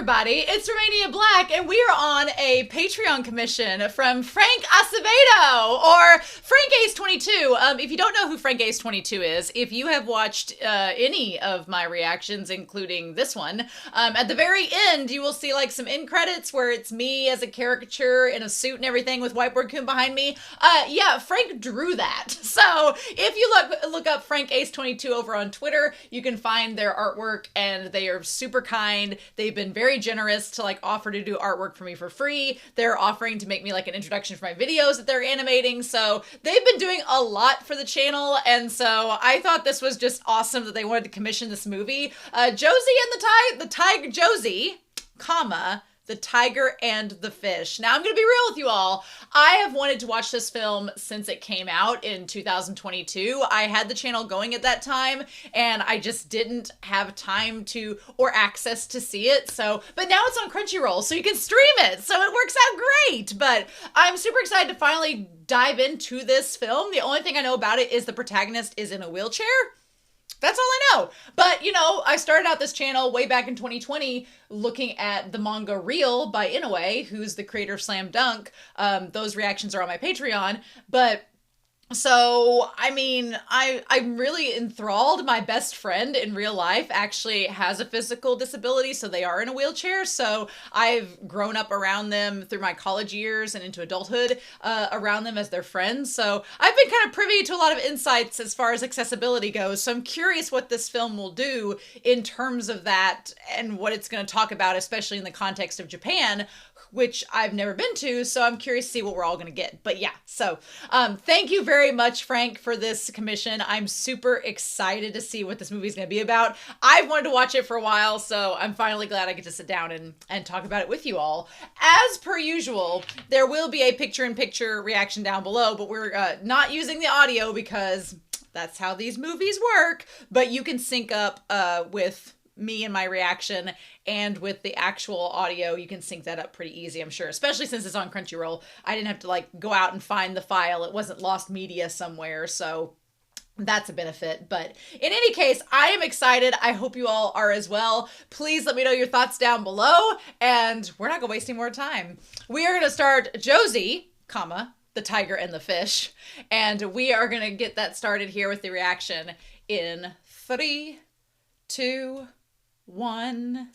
everybody, it's Romania Black, and we are on a Patreon commission from Frank Acevedo, or Frank Ace 22. If you don't know who Frank Ace 22 is, if you have watched any of my reactions, including this one, at the very end, you will see like some end credits where it's me as a caricature in a suit and everything with Whiteboard Coon behind me. Yeah, Frank drew that. So if you look up Frank Ace 22 over on Twitter, you can find their artwork, and they are super kind. They've been very generous to like offer to do artwork for me for free. They're offering to make me like an introduction for my videos that they're animating. So they've been doing a lot for the channel. And so I thought this was just awesome that they wanted to commission this movie. Josee and the tiger, Josee, comma, the Tiger and the Fish. Now, I'm going to be real with you all. I have wanted to watch this film since it came out in 2022. I had the channel going at that time, and I just didn't have time to, or access to see it. So, but now it's on Crunchyroll, so you can stream it. So it works out great. But I'm super excited to finally dive into this film. The only thing I know about it is the protagonist is in a wheelchair. That's all I know. But, you know, I started out this channel way back in 2020 looking at the manga Real by Inoue, who's the creator of Slam Dunk. Those reactions are on my Patreon. But so, I mean, I'm really enthralled. My best friend in real life actually has a physical disability, so they are in a wheelchair. So I've grown up around them through my college years and into adulthood, around them as their friends. So I've been kind of privy to a lot of insights as far as accessibility goes. So I'm curious what this film will do in terms of that and what it's going to talk about, especially in the context of Japan, which I've never been to, so I'm curious to see what we're all gonna get. But yeah, so thank you very much, Frank, for this commission. I'm super excited to see what this movie is gonna be about. I've wanted to watch it for a while, so I'm finally glad I get to sit down and talk about it with you all. As per usual, there will be a picture-in-picture reaction down below, but we're not using the audio because that's how these movies work. But you can sync up with me and my reaction, and with the actual audio, you can sync that up pretty easy, I'm sure, especially since it's on Crunchyroll. I didn't have to like go out and find the file. It wasn't lost media somewhere, so that's a benefit. But in any case, I am excited. I hope you all are as well. Please let me know your thoughts down below, and we're not gonna waste any more time. We are gonna start Josee, comma, the Tiger and the Fish, and we are gonna get that started here with the reaction in 3, 2, 1,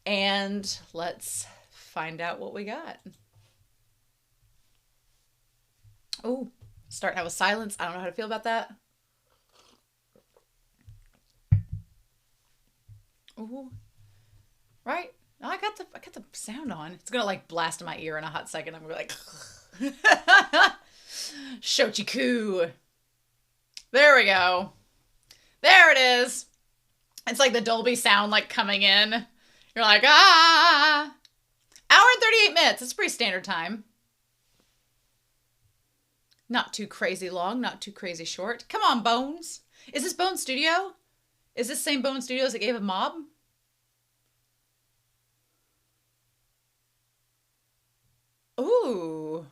and let's find out what we got. Oh, starting out with silence. I don't know how to feel about that. Oh, right. No, I got the sound on. It's gonna like blast in my ear in a hot second. I'm gonna be like, Shochiku. There we go. There it is. It's like the Dolby sound like coming in. You're like, ah! Hour and 38 minutes. It's pretty standard time. Not too crazy long, not too crazy short. Come on, Bones. Is this Bone Studio? Is this same Bone Studios that gave a Mob? Ooh.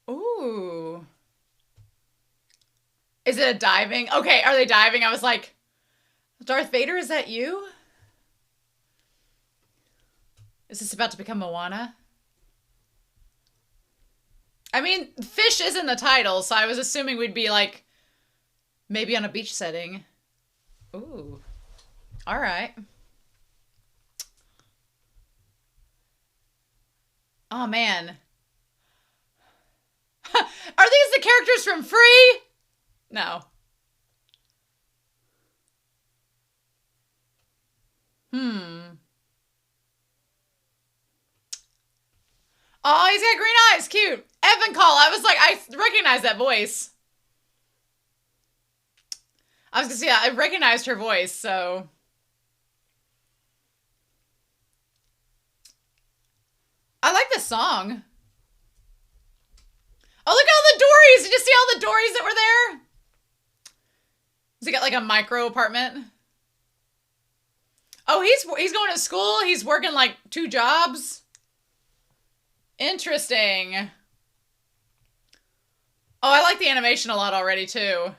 Ooh. Is it a diving? Okay, are they diving? I was like, Darth Vader, is that you? Is this about to become Moana? I mean, fish is in the title, so I was assuming we'd be like, maybe on a beach setting. Ooh. All right. Oh, man. Are these the characters from Free? No. Oh, he's got green eyes. Cute. Evan Call. I was like, I recognize that voice. I was gonna say, I recognized her voice, so. I like this song. Oh, look at all the Dories. Did you see all the Dories that were there? Has he got like a micro apartment? Oh, he's going to school. He's working like 2 jobs. Interesting. Oh, I like the animation a lot already too.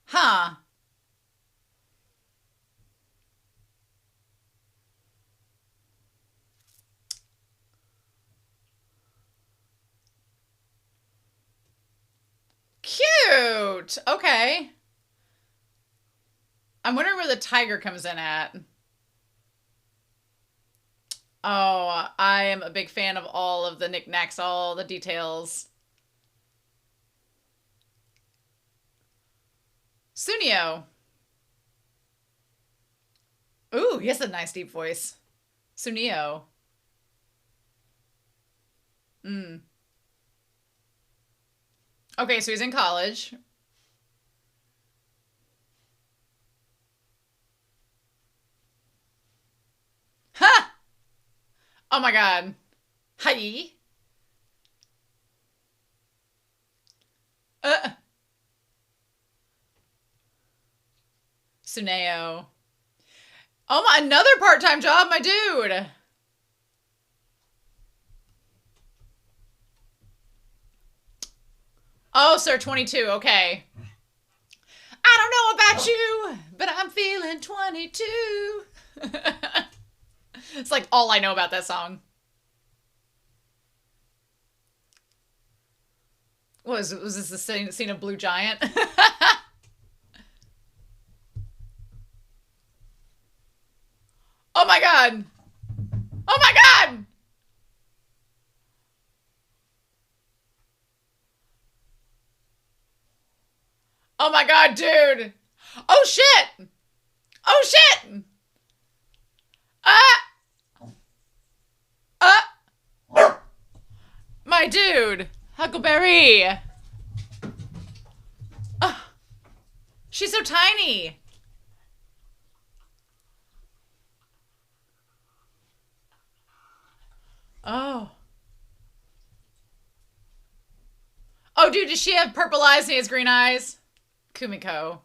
Huh. cute. Okay. I'm wondering where the tiger comes in at. Oh, I am a big fan of all of the knickknacks, all the details. Sunio. Ooh, he has a nice deep voice. Sunio. Mm. Okay, so he's in college. Ha! Oh my god. Hi. Uh, Suneo. Oh my, another part-time job, my dude. Oh, sir, 22. Okay. I don't know about you, but I'm feeling 22. It's like all I know about that song. Was this the scene of Blue Giant? Oh my god. Oh my god. Oh my god, dude. Oh shit. Oh shit. Ah. Ah. My dude. Huckleberry. Oh, she's so tiny. Oh. Oh, dude, does she have purple eyes and he has green eyes? Kumiko.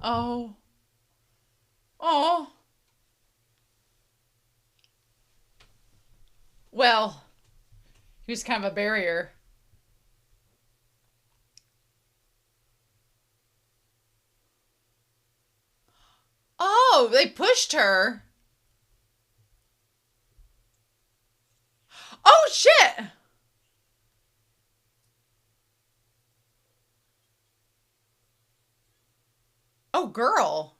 Oh. Oh. Well, he was kind of a barrier. Oh, they pushed her. Oh, shit. Oh, girl.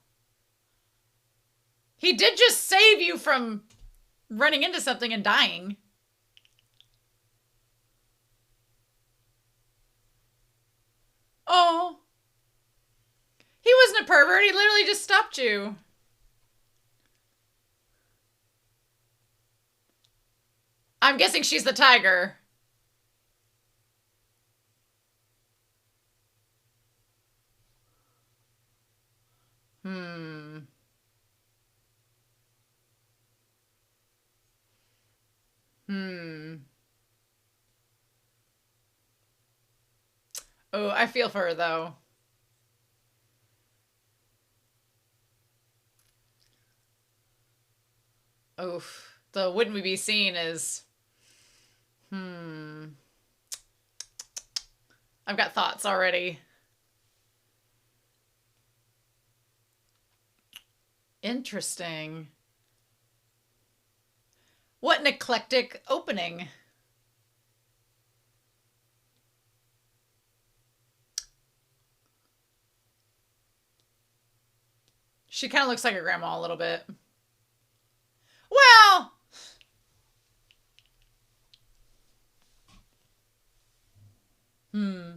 He did just save you from running into something and dying. Oh. He wasn't a pervert. He literally just stopped you. I'm guessing she's the tiger. Hmm. Hmm. Oh, I feel for her, though. Oof. The wouldn't we be seen is... Hmm. I've got thoughts already. Interesting. What an eclectic opening. She kind of looks like her grandma a little bit. Well... Hmm.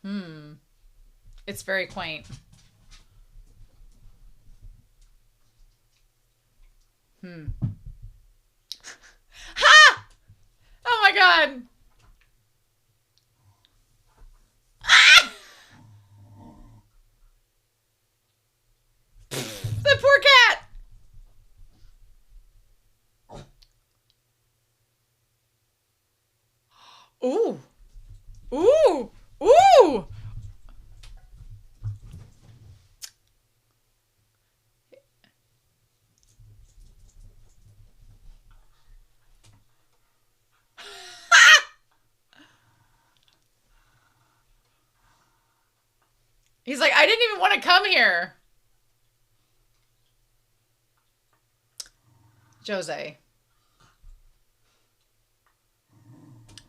Hmm. It's very quaint. Hmm. Ha! Oh my god. Ah! The poor cat. Ooh. Ooh. Ooh. He's like, I didn't even want to come here. Josee.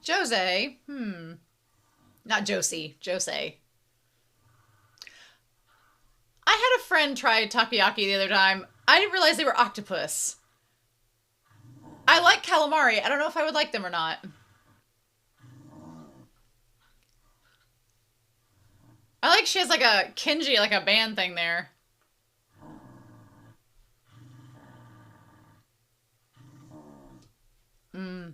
Josee. Not Josee. Josee. I had a friend try takoyaki the other time. I didn't realize they were octopus. I like calamari. I don't know if I would like them or not. I like she has like a Kenji, like a band thing there. Ha!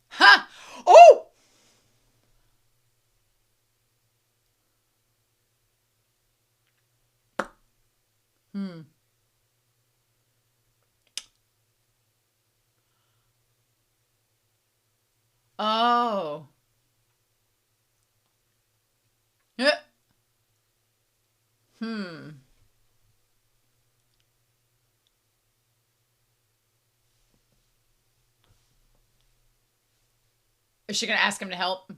Ha! Oh! Oh. Yeah. Is she gonna ask him to help?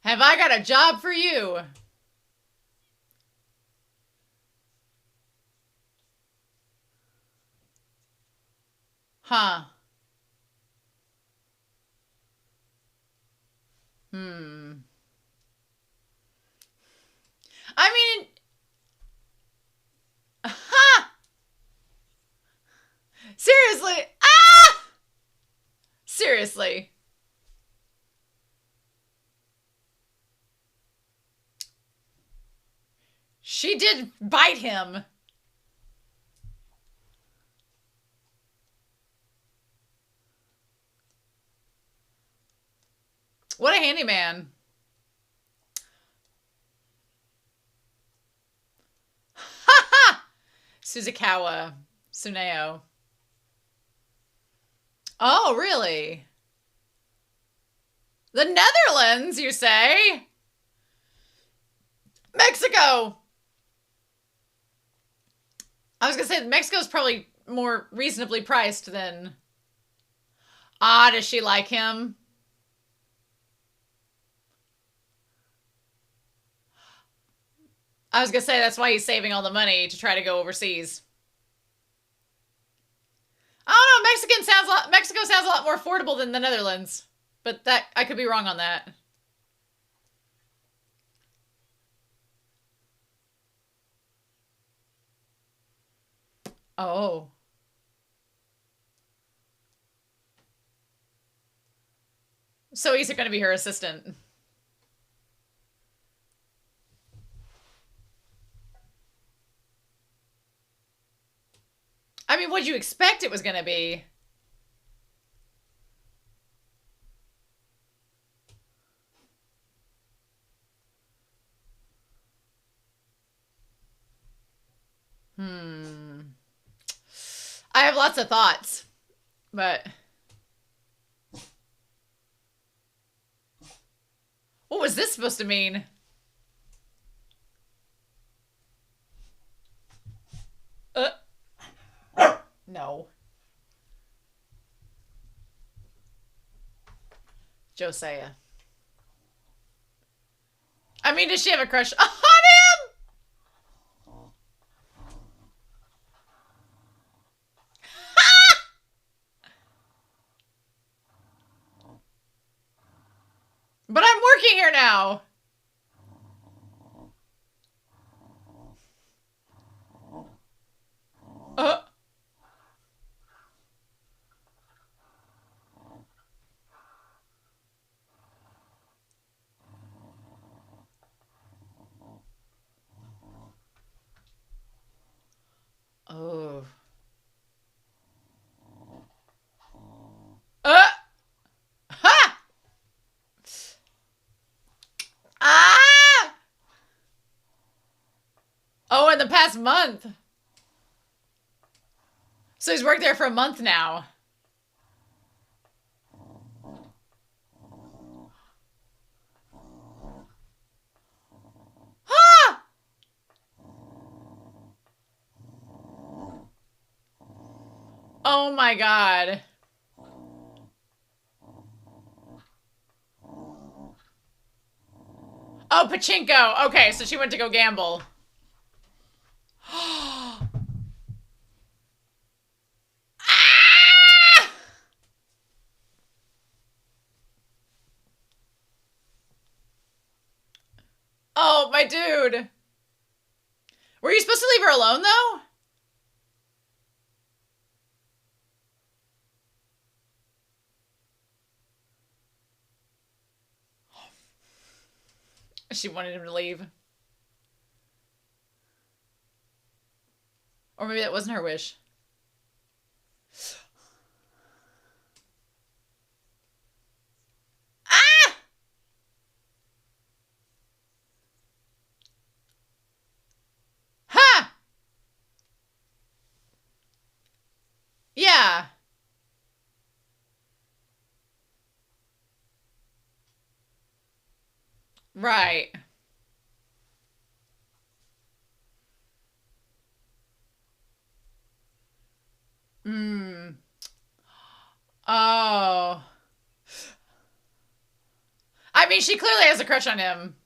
Have I got a job for you? Huh. I mean, ha! Seriously. Ah! Seriously. She did bite him. What a handyman. Ha ha! Suzukawa. Suneo. Oh, really? The Netherlands, you say? Mexico! I was gonna say Mexico's probably more reasonably priced than... Ah, does she like him? I was gonna say that's why he's saving all the money to try to go overseas. I don't know. Mexico sounds a lot more affordable than the Netherlands, but that I could be wrong on that. Oh. So he's going to be her assistant. I mean, what'd you expect it was going to be? I have lots of thoughts, but... What was this supposed to mean? No. Josee. I mean, does she have a crush on him? But I'm working here now. Oh. Ha! Ah! Oh, in the past month. So he's worked there for a month now. Oh my god. Oh, pachinko. Okay, so she went to go gamble. Ah! Oh, my dude. Were you supposed to leave her alone, though? She wanted him to leave. Or maybe that wasn't her wish. Ah! Ha! Yeah. Right. Hmm. Oh. I mean, she clearly has a crush on him.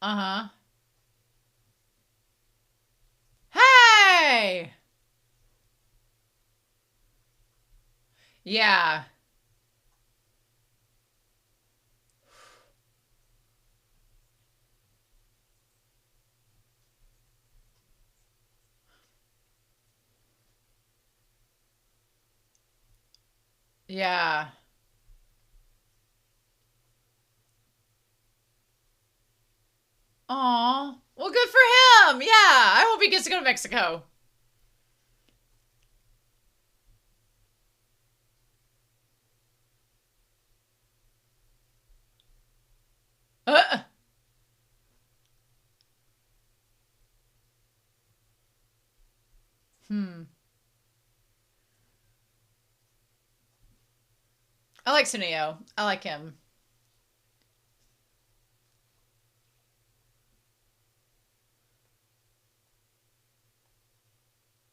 Uh-huh. Hey! Yeah. Yeah. Aw. Well, good for him. Yeah. I hope he gets to go to Mexico. Uh, hmm. I like Sunio. I like him.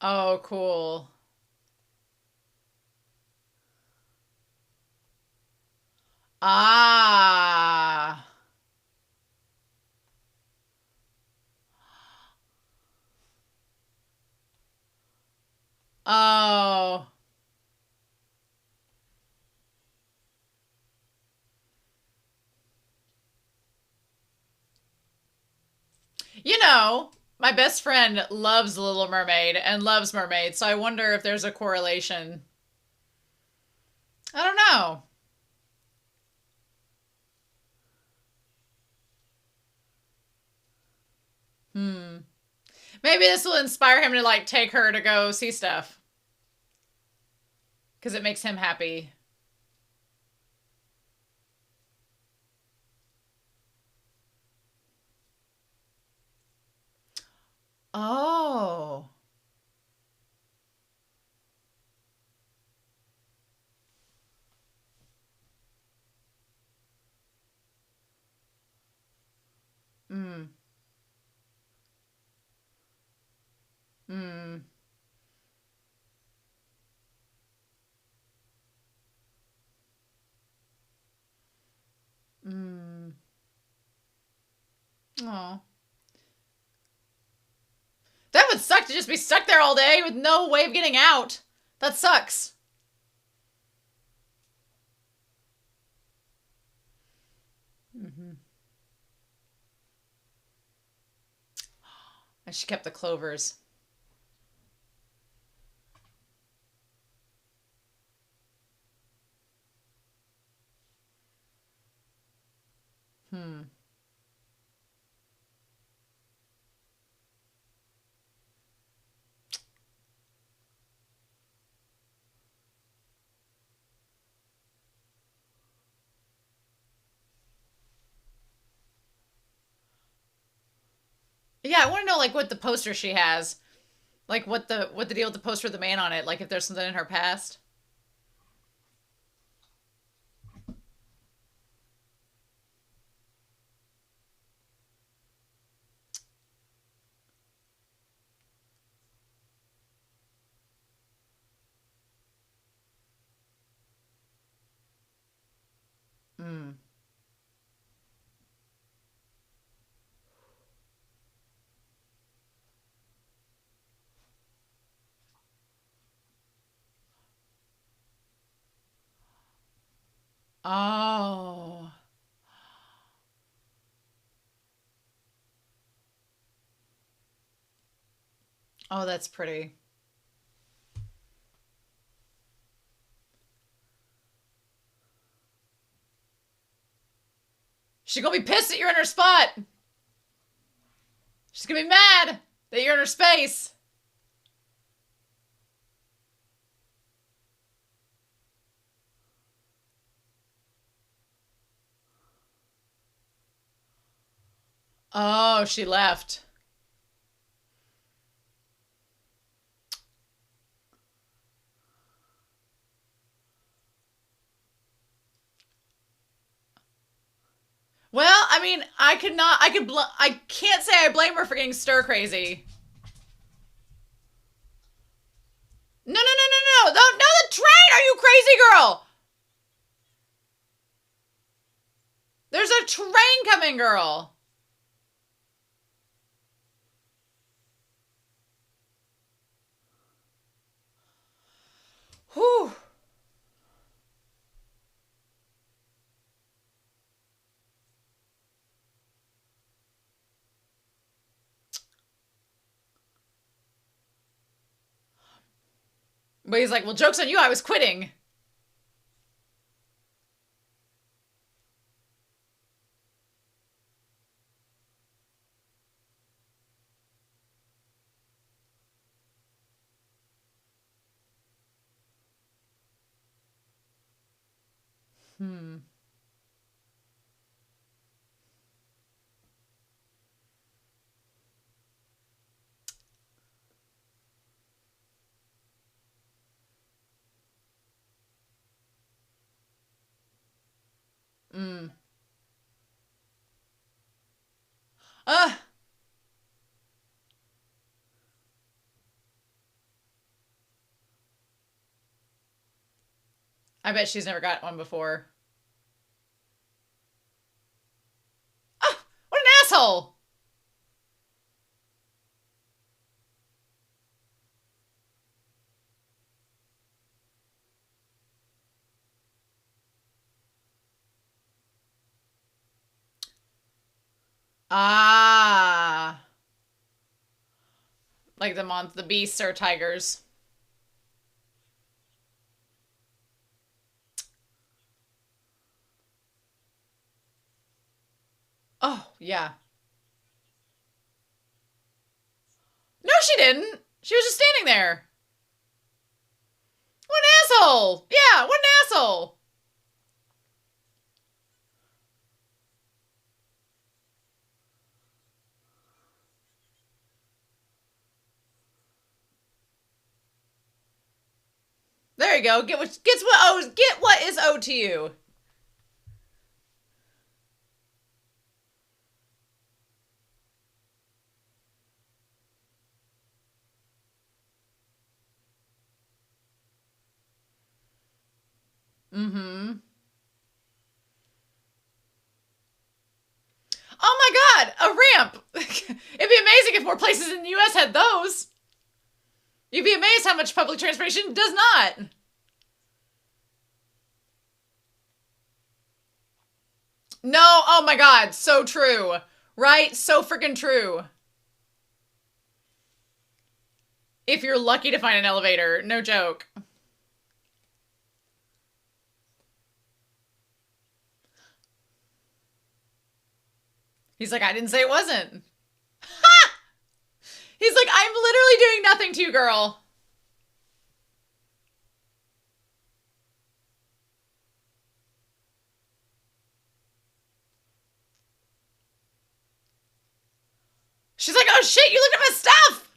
Oh, cool. Ah. Oh. You know, my best friend loves The Little Mermaid and loves mermaids, so I wonder if there's a correlation. I don't know. Hmm. Maybe this will inspire him to like take her to go see stuff because it makes him happy. Oh. Mm. Mm. Mm. Oh. That would suck to just be stuck there all day with no way of getting out. That sucks. Mm-hmm. And she kept the clovers. Hmm. Yeah, I want to know like what the poster she has. Like what the deal with the poster with the man on it? Like if there's something in her past. Mm. Oh. Oh, that's pretty. She's gonna be pissed that you're in her spot. She's gonna be mad that you're in her space. Oh, she left. Well, I mean, I can't say I blame her for getting stir crazy. No, no, no, no, no, no, no, the train! Are you crazy, girl? There's a train coming, girl. Whew. But he's like, well, joke's on you, I was quitting. Hmm. Mm. Uh, I bet she's never got one before. Oh, what an asshole! Ah. Like the beasts or tigers. Oh, yeah. No, she didn't. She was just standing there. What an asshole! Yeah, what an asshole! There you go. Get what is owed to you. Mm-hmm. Oh my god, a ramp! It'd be amazing if more places in the US had those. You'd be amazed how much public transportation does not. No, oh my god, so true. Right? So freaking true. If you're lucky to find an elevator, no joke. He's like, I didn't say it wasn't. He's like, I'm literally doing nothing to you, girl. She's like, oh shit, you looked at my stuff.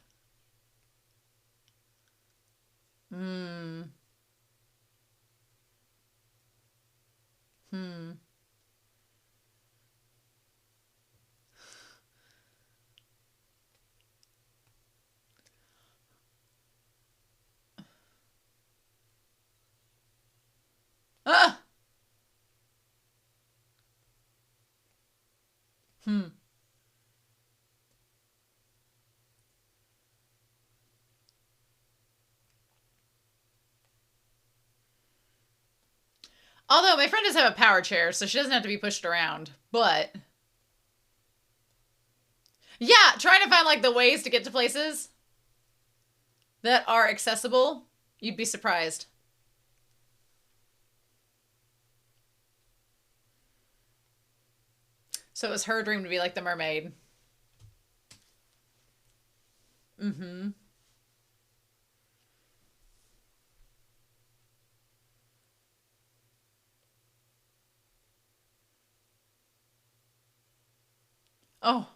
Hmm. Although my friend does have a power chair, so she doesn't have to be pushed around. But yeah, trying to find like the ways to get to places that are accessible, you'd be surprised. So it was her dream to be like the mermaid. Mm-hmm. Oh,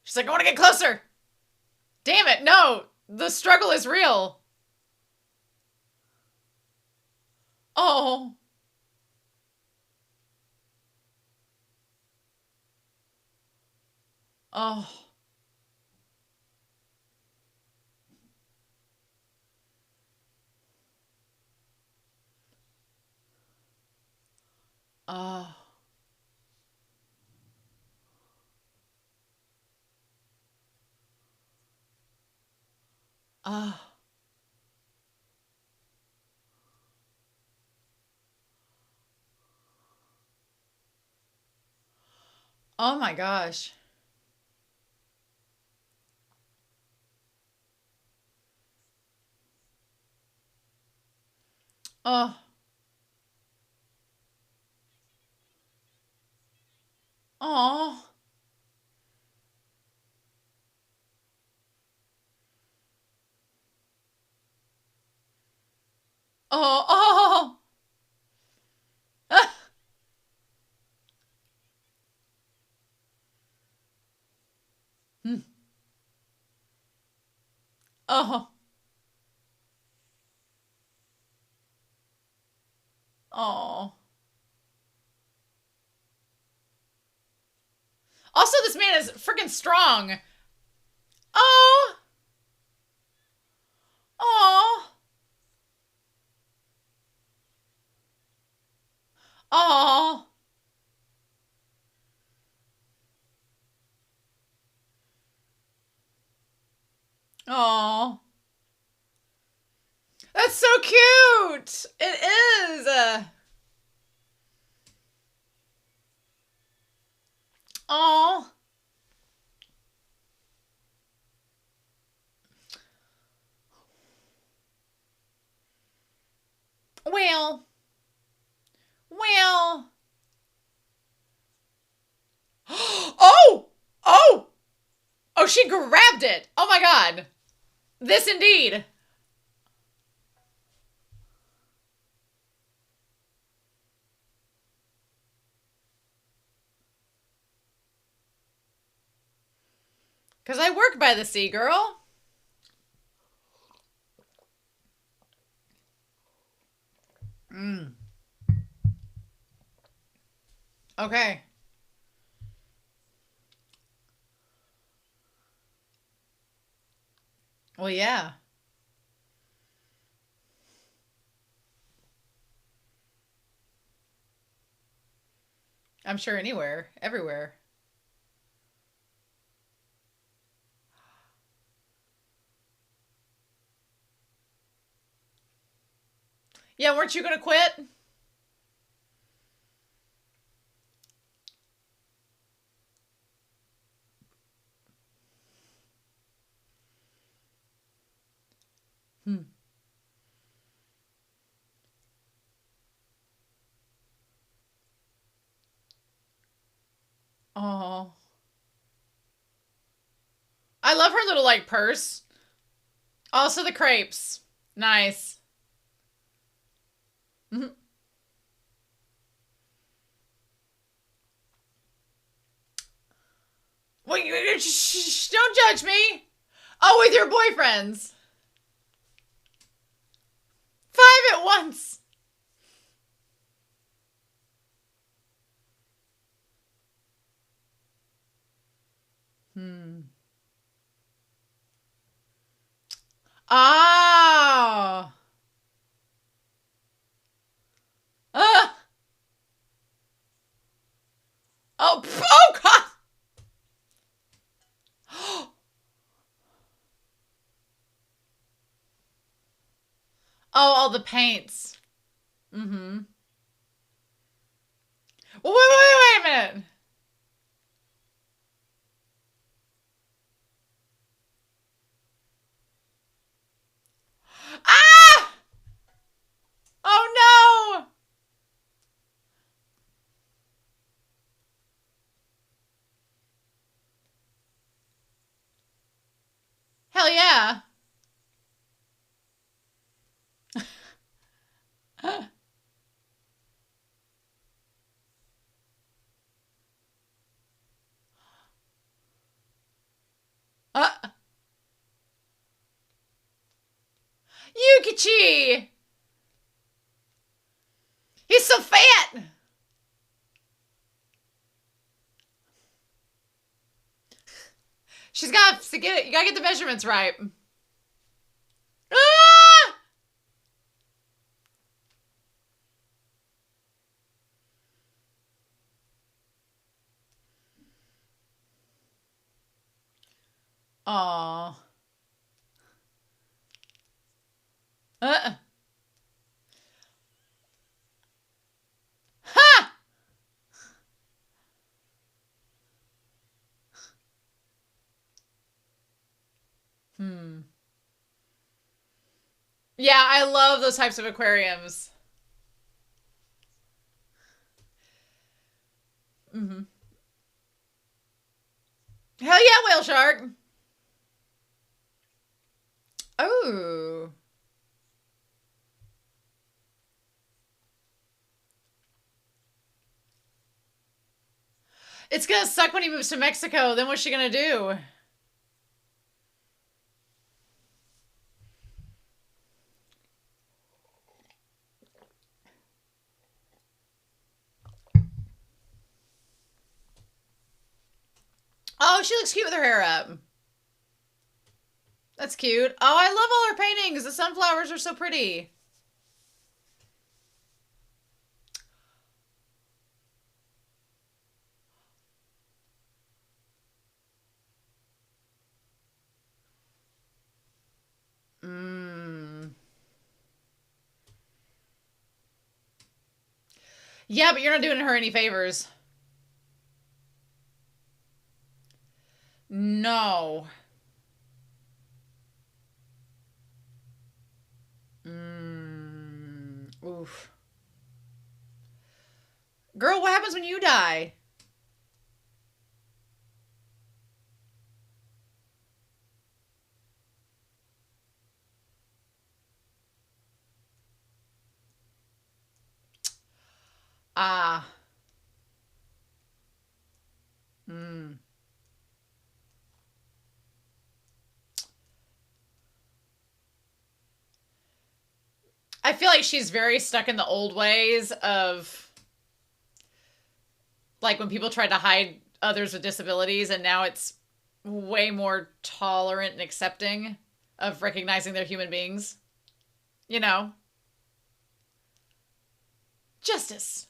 she's like, I want to get closer. Damn it, no. The struggle is real. Oh. Oh. Oh. Oh. Oh my gosh. Oh. Oh. Oh. Oh. Oh. Oh. Also, this man is freaking strong. Oh. Oh. Oh. Oh. That's so cute. It is. Oh. Well. Well. Oh. Oh. Oh, she grabbed it. Oh my god. This indeed. Because I work by the sea, girl. Mm. Okay. Well, yeah. I'm sure anywhere, everywhere. Yeah, weren't you gonna quit? Hmm. Oh. I love her little like purse. Also the crepes. Nice. Mhm. Wait, don't judge me. Oh, with your boyfriends. Five at once. Hmm. Ah. Ah. Oh, oh God. Oh, all the paints. Mm-hmm. Well, wait a minute. Ah! Oh no! Hell yeah. Uh, Yukichi! He's so fat! She's got to get it. You gotta get the measurements right. Ah! Aw. Uh. Ha! Hmm. Yeah, I love those types of aquariums. Mm-hmm. Hell yeah, whale shark. Oh. It's gonna suck when he moves to Mexico. Then what's she gonna do? Oh, she looks cute with her hair up. That's cute. Oh, I love all her paintings. The sunflowers are so pretty. Mmm. Yeah, but you're not doing her any favors. No. Oof. Girl, what happens when you die? Ah. Mm. I feel like she's very stuck in the old ways of like when people tried to hide others with disabilities, and now it's way more tolerant and accepting of recognizing they're human beings. You know? Justice.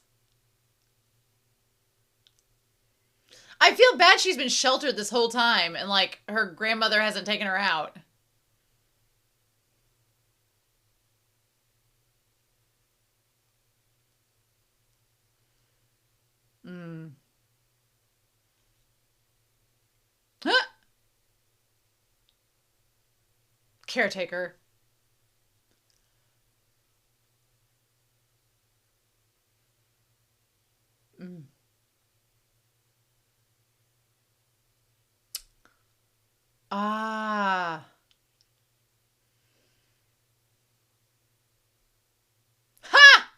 I feel bad she's been sheltered this whole time and like her grandmother hasn't taken her out. Mm. Huh. Caretaker. Mm. Ah. Ha!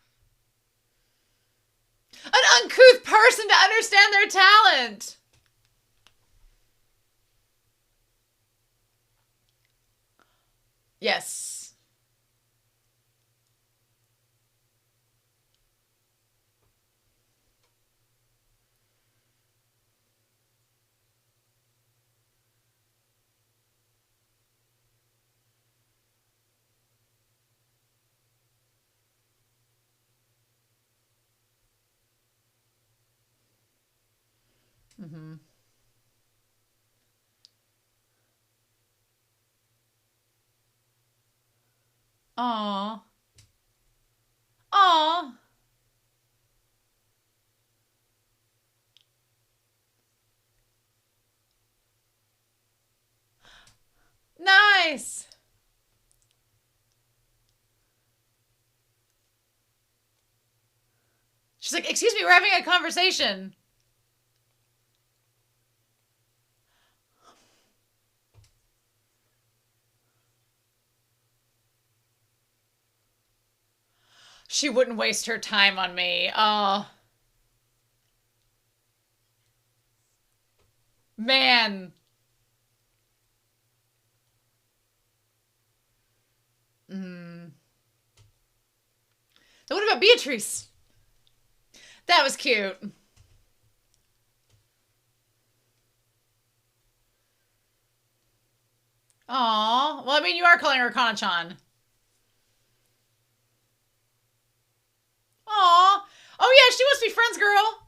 An uncouth person to understand their talent. Yes. Mm-hmm. Aw. Aw. Nice. She's like, excuse me, we're having a conversation. She wouldn't waste her time on me. Oh, man. Mm. Then what about Beatrice? That was cute. Aw. Well, I mean, you are calling her Kana-chan. Aw. Oh, yeah, she must be friends, girl.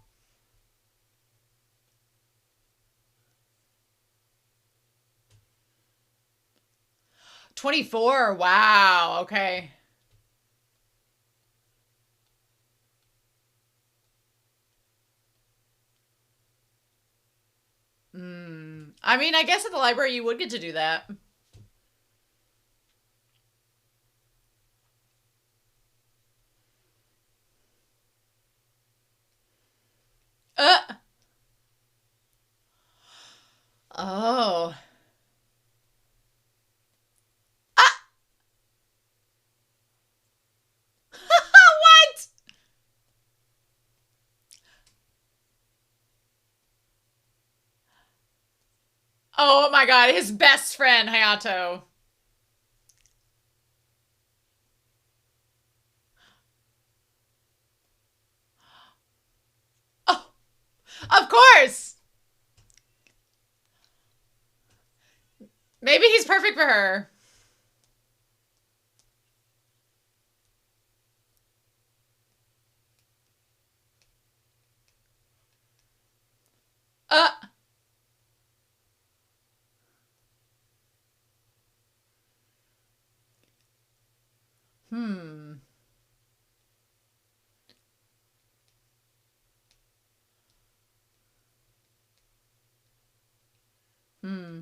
24. Wow. Okay. I mean, I guess at the library you would get to do that. Uh. Oh. Ah! What? Oh my god, his best friend, Hayato. Oh, of course. Maybe he's perfect for her. Uh. Hmm. Hmm.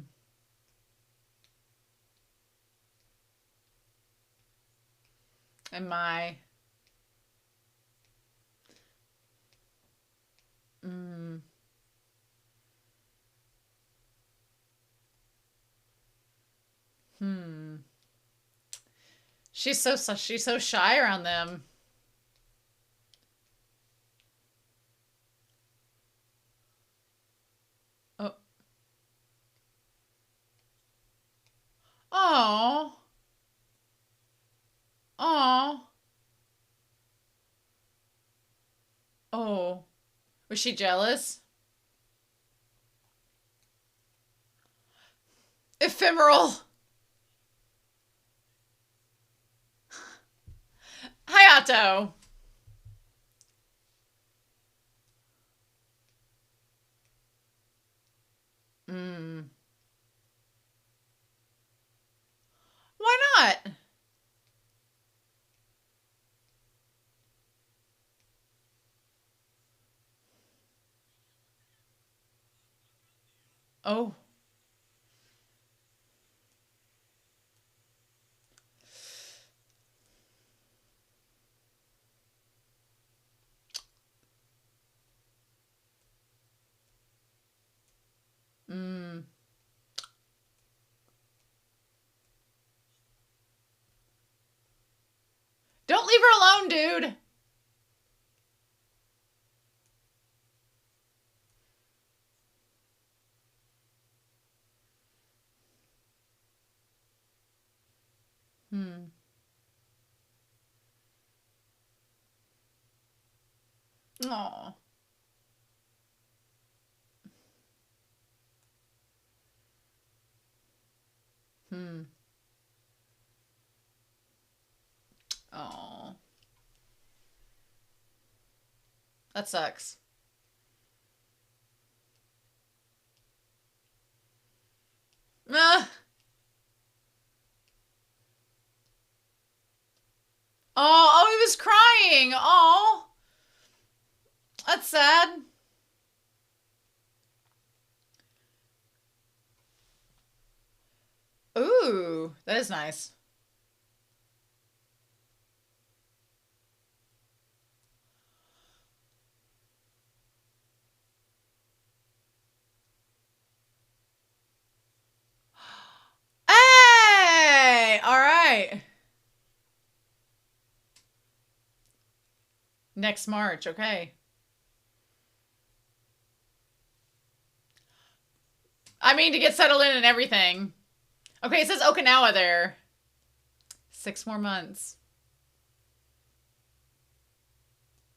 Am I? Hmm. Hmm. She's so shy around them. Oh. Oh. Oh. Oh. Was she jealous? Ephemeral. Hayato. Hmm. Why not? Oh. Hmm. Don't leave her alone, dude. Hmm. Oh. Hmm. Oh. That sucks. Ah. Oh, oh, he was crying. Oh, that's sad. Ooh, that is nice. Hey! All right. Next March, okay. I mean, to get settled in and everything. Okay, it says Okinawa there. 6 more months.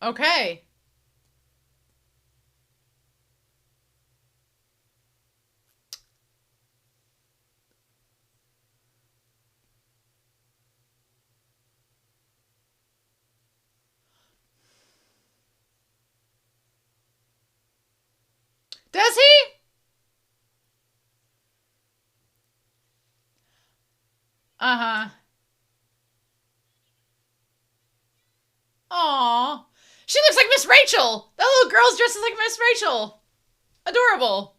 Okay. Does he? Uh-huh. Aw. She looks like Miss Rachel. That little girl's dressed like Miss Rachel. Adorable.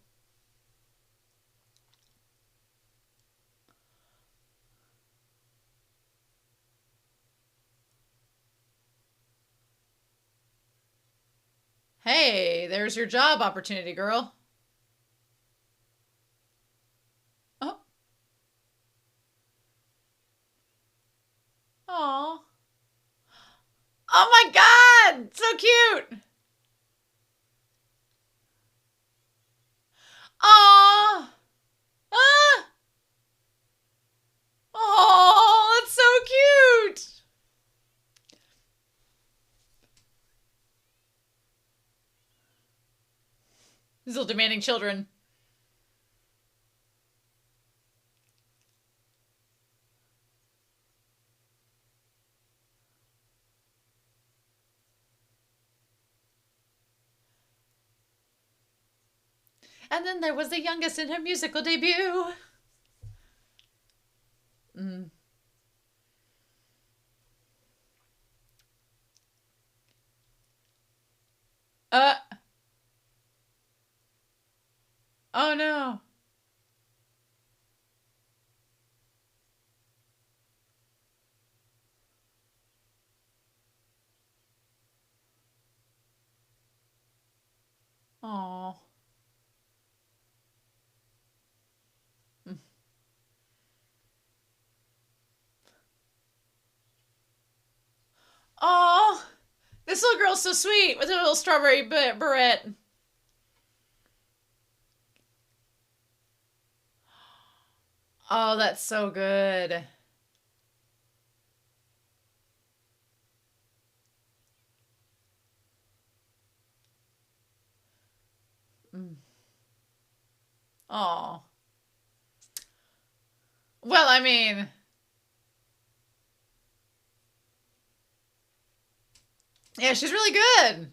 Hey, there's your job opportunity, girl. Oh. Aw. Oh my god! So cute! Aw! Ah! Oh, that's so cute! These little demanding children. And then there was the youngest in her musical debut. Mm. Uh. Oh no. Oh. Oh. This little girl's so sweet with her little strawberry beret. Oh, that's so good. Mm. Oh. Well, I mean, yeah, she's really good.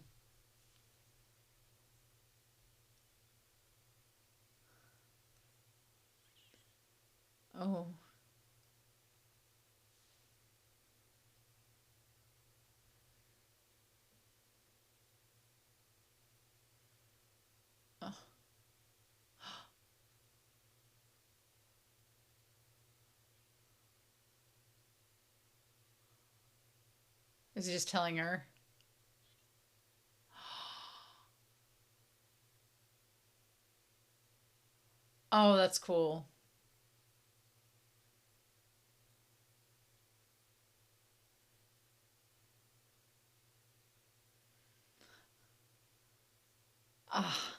Oh. Oh. Is he just telling her? Oh, that's cool. Ah.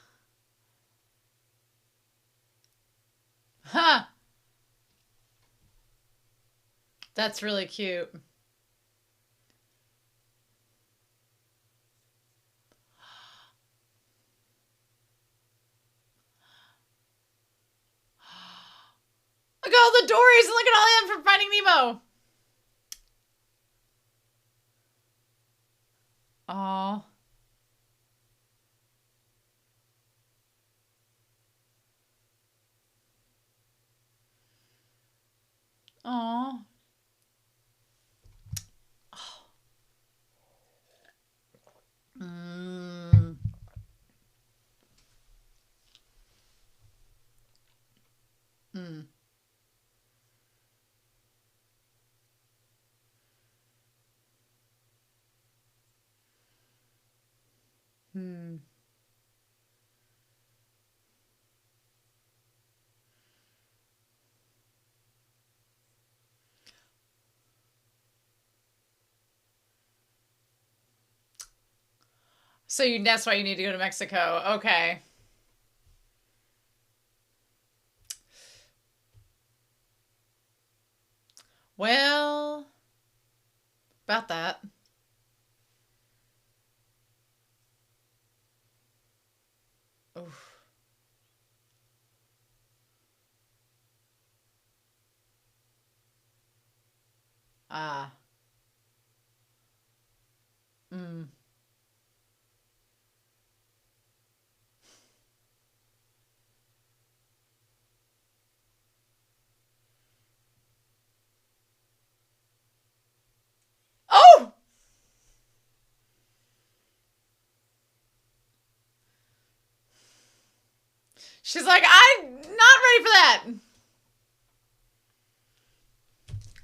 Ha! That's really cute. Look at all the Dories and look at all of them from Finding Nemo. Oh. Oh. Hmm. So that's why you need to go to Mexico. Okay. Well, about that. Oof. Ah. Mm. Oh! She's like, I'm not ready for that.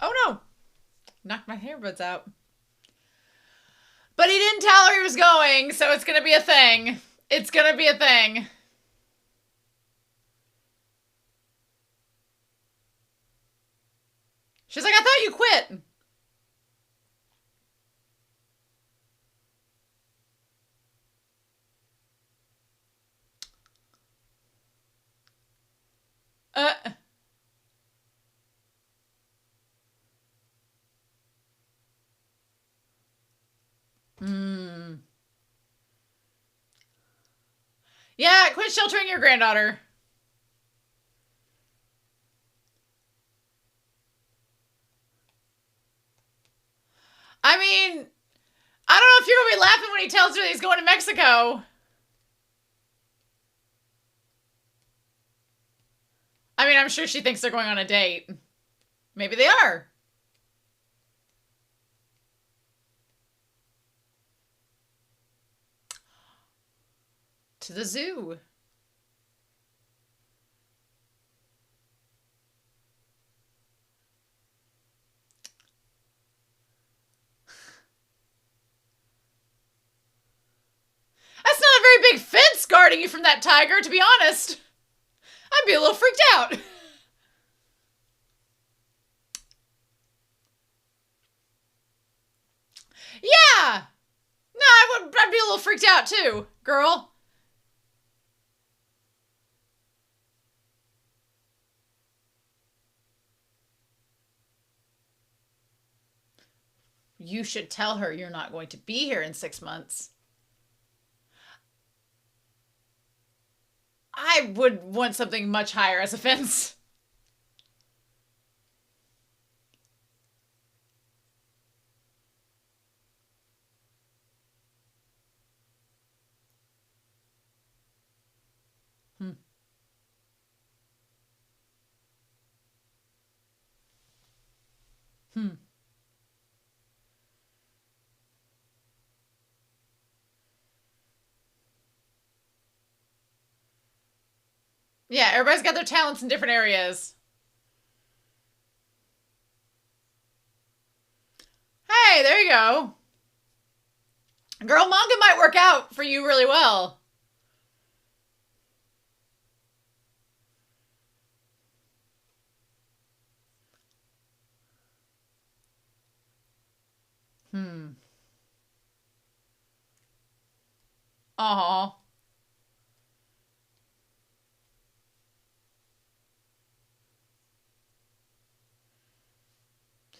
Oh no. Knocked my earbuds out. But he didn't tell her he was going, so it's gonna be a thing. It's gonna be a thing. She's like, I thought you quit. Uh. Hmm. Yeah, quit sheltering your granddaughter. I mean, I don't know if you're gonna be laughing when he tells her that he's going to Mexico. I mean, I'm sure she thinks they're going on a date. Maybe they are. To the zoo. That's not a very big fence guarding you from that tiger, to be honest. I'd be a little freaked out. Yeah. No, I'd be a little freaked out too, girl. You should tell her you're not going to be here in 6 months. I would want something much higher as a fence. Hmm. Hmm. Yeah, everybody's got their talents in different areas. Hey, there you go. Girl, manga might work out for you really well. Hmm. Aw.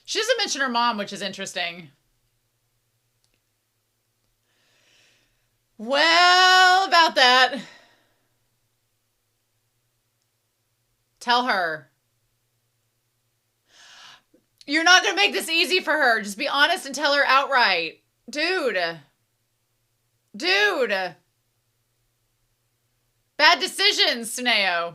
She doesn't mention her mom, which is interesting. Well, about that. Tell her. You're not going to make this easy for her. Just be honest and tell her outright. Dude. Dude. Bad decisions, Suneo.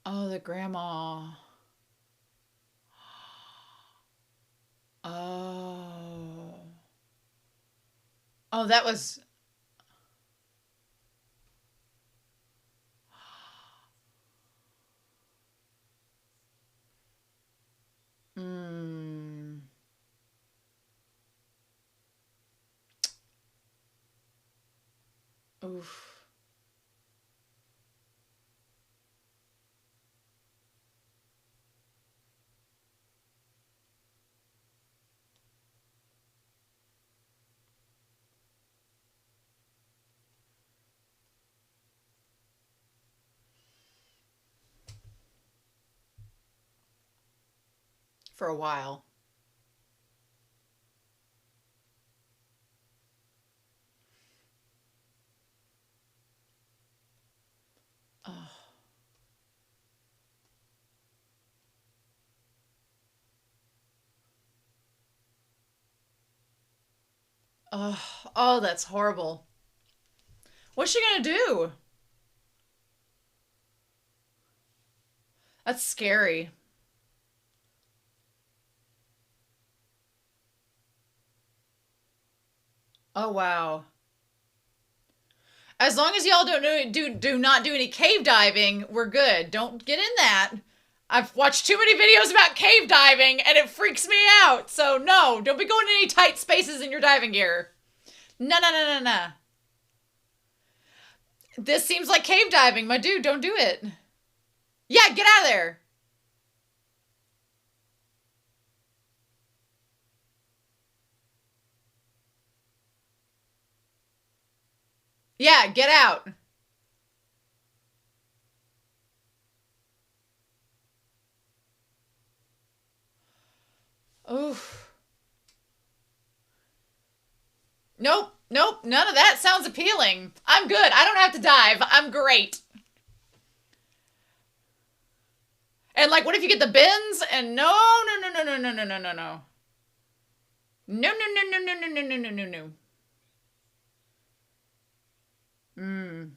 Oh, the grandma. Oh. Oh, that was. Oof. For a while. Oh. Oh, oh, that's horrible. What's she gonna do? That's scary. Oh wow. As long as y'all don't do not do any cave diving, we're good. Don't get in that. I've watched too many videos about cave diving and it freaks me out. So no, don't be going in any tight spaces in your diving gear. No, no, no, no, no. This seems like cave diving, my dude. Don't do it. Yeah, get out of there. Yeah, get out. Oof. Nope, nope, none of that sounds appealing. I'm good. I don't have to dive. I'm great. And like, what if you get the bends? And no, no, no, no, no, no, no, no, no, no. No, no, no, no, no, no, no, no, no, no. Mm.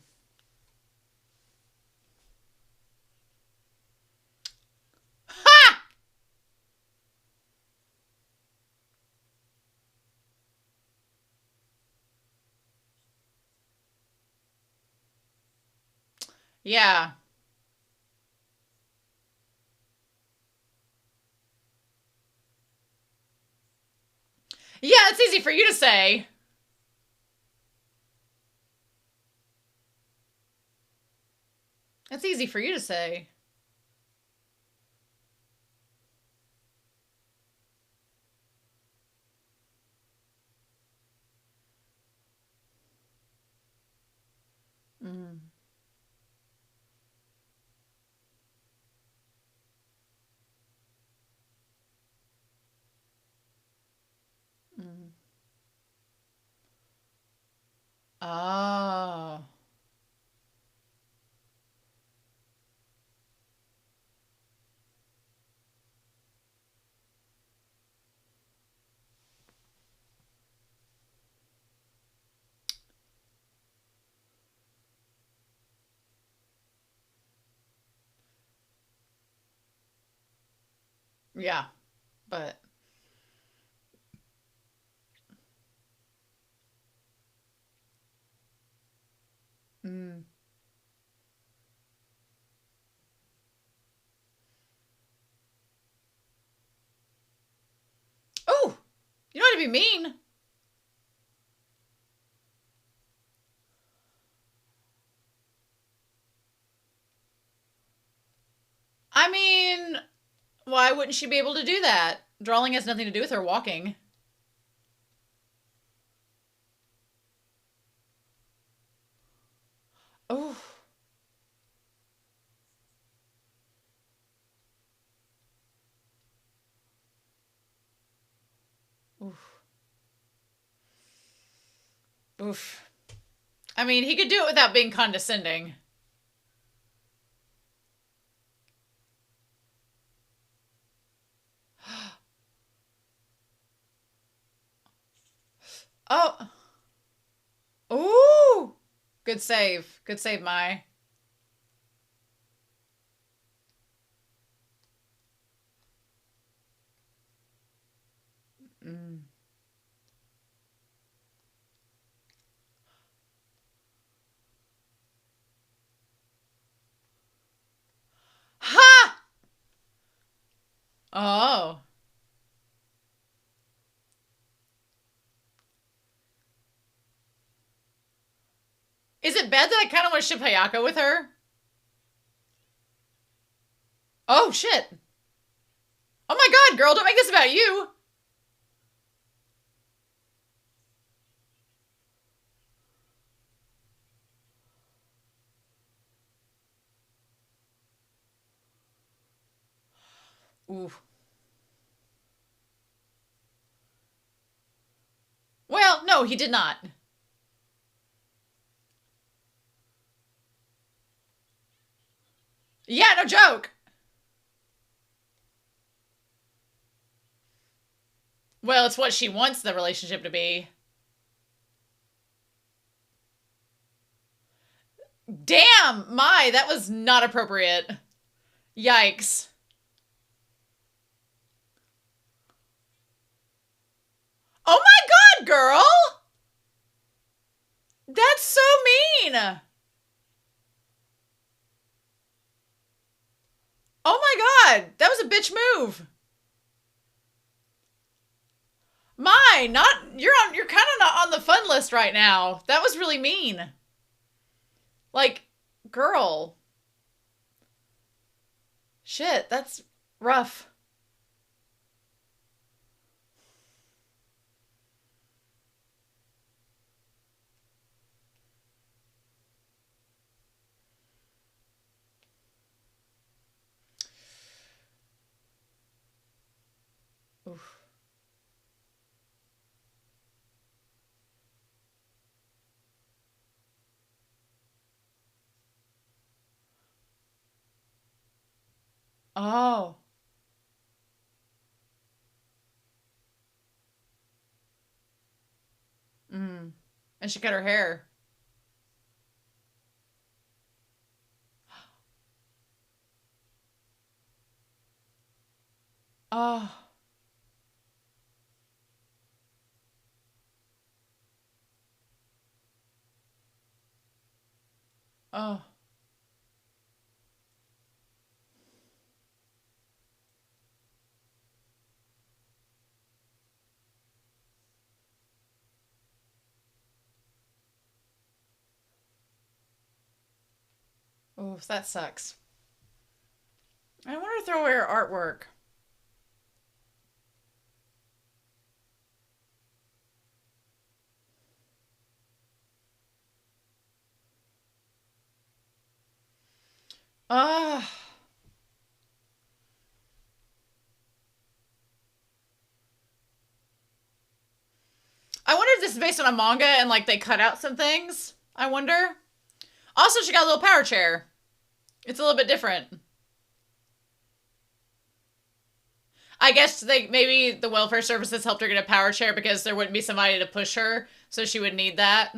Ha! Yeah. Yeah, it's easy for you to say. It's easy for you to say. Mm. Mm. Oh. Yeah, but. Mm. Oh, you don't have to be mean. I mean, why wouldn't she be able to do that? Drawing has nothing to do with her walking. Oh. Oof. Oof. I mean, he could do it without being condescending. Oh. Ooh. Good save. Good save, Mai. Mm. Ha! Oh. Is it bad that I kind of want to ship Hayako with her? Oh, shit. Oh my god, girl, don't make this about you. Ooh. Well, no, he did not. Yeah, no joke. Well, it's what she wants the relationship to be. Damn, that was not appropriate. Yikes. Oh my god, girl! That's so mean! Oh my god, that was a bitch move. You're kind of not on the fun list right now. That was really mean. Like, girl. Shit, that's rough. Oof. Oh. Mm. And she cut her hair. Oh. Oh. Oof, that sucks. I want to throw away her artwork. Ah. I wonder if this is based on a manga and like they cut out some things. I wonder. Also, she got a little power chair. It's a little bit different. I guess they maybe the welfare services helped her get a power chair because there wouldn't be somebody to push her, so she would need that.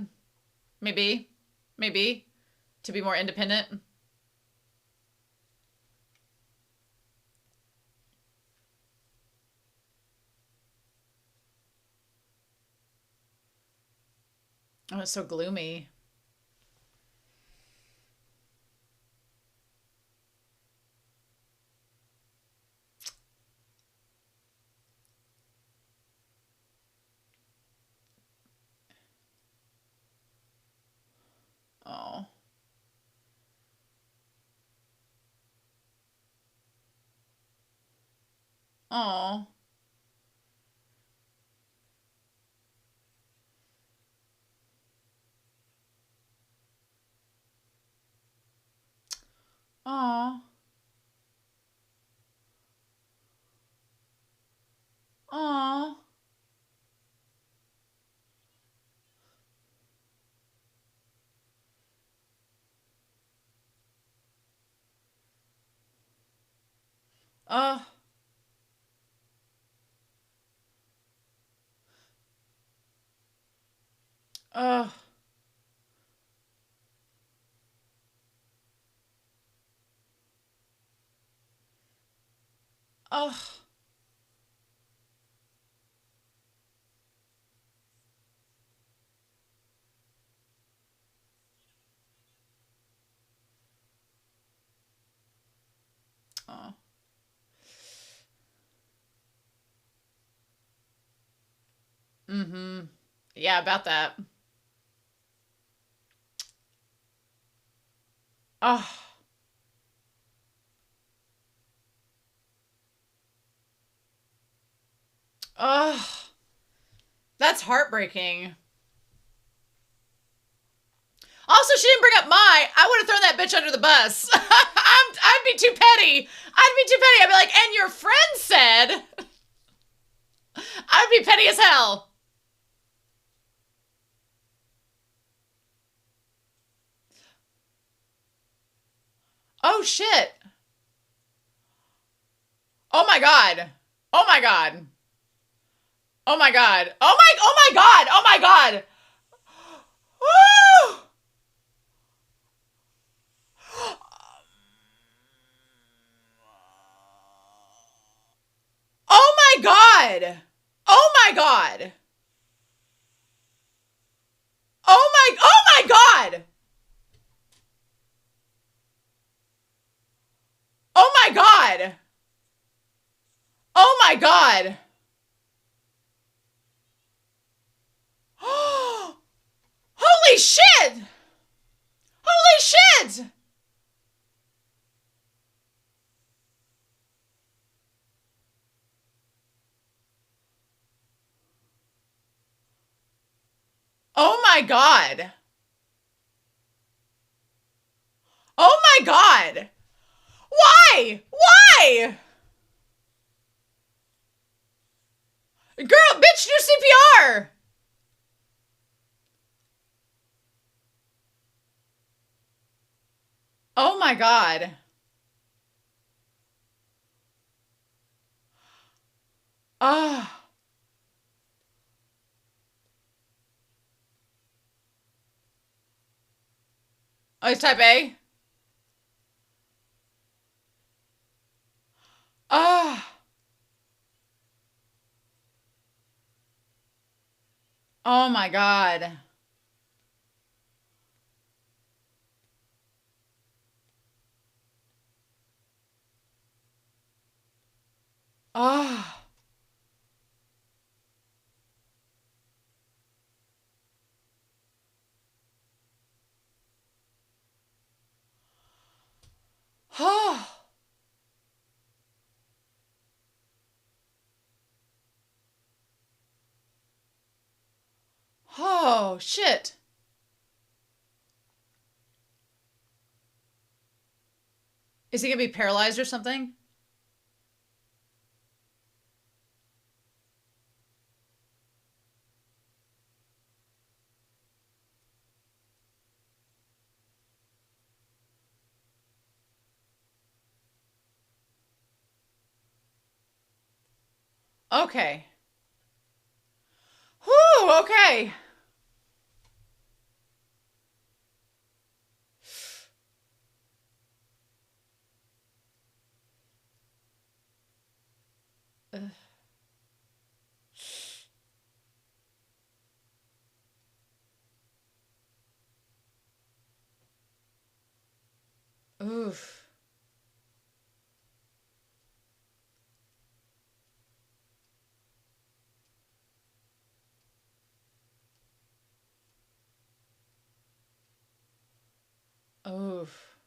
Maybe, maybe to be more independent. Oh, it's so gloomy. Oh, oh, oh, oh, oh, oh, oh, oh. Mm-hmm. Yeah, about that. Oh. Oh. That's heartbreaking. Also, she didn't bring up I would have thrown that bitch under the bus. I'd be too petty. I'd be like, and your friend said. I'd be petty as hell. Oh, shit. Oh, my God. Oh, my God. Oh, my God. Oh, my God. Oh, my God. Woo! Oh, my God. Oh, my God. Oh, my God. Oh, my God. Oh, my God. Holy shit! Holy shit! Oh my God. Oh my God. Why? Why? Girl, bitch, do CPR. Oh my God. Ah. Oh, he's type A? Ah. Oh my God. Ah. Oh. Oh, shit. Is he gonna be paralyzed or something? Okay. Whew, okay. Oof. Oof.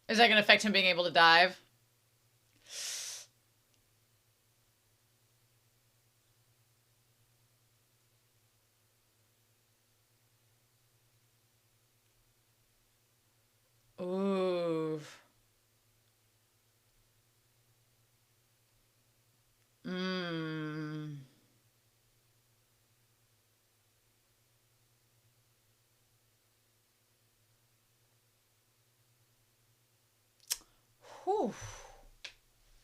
Is that gonna affect him being able to dive? Oof. Mmm. Whew.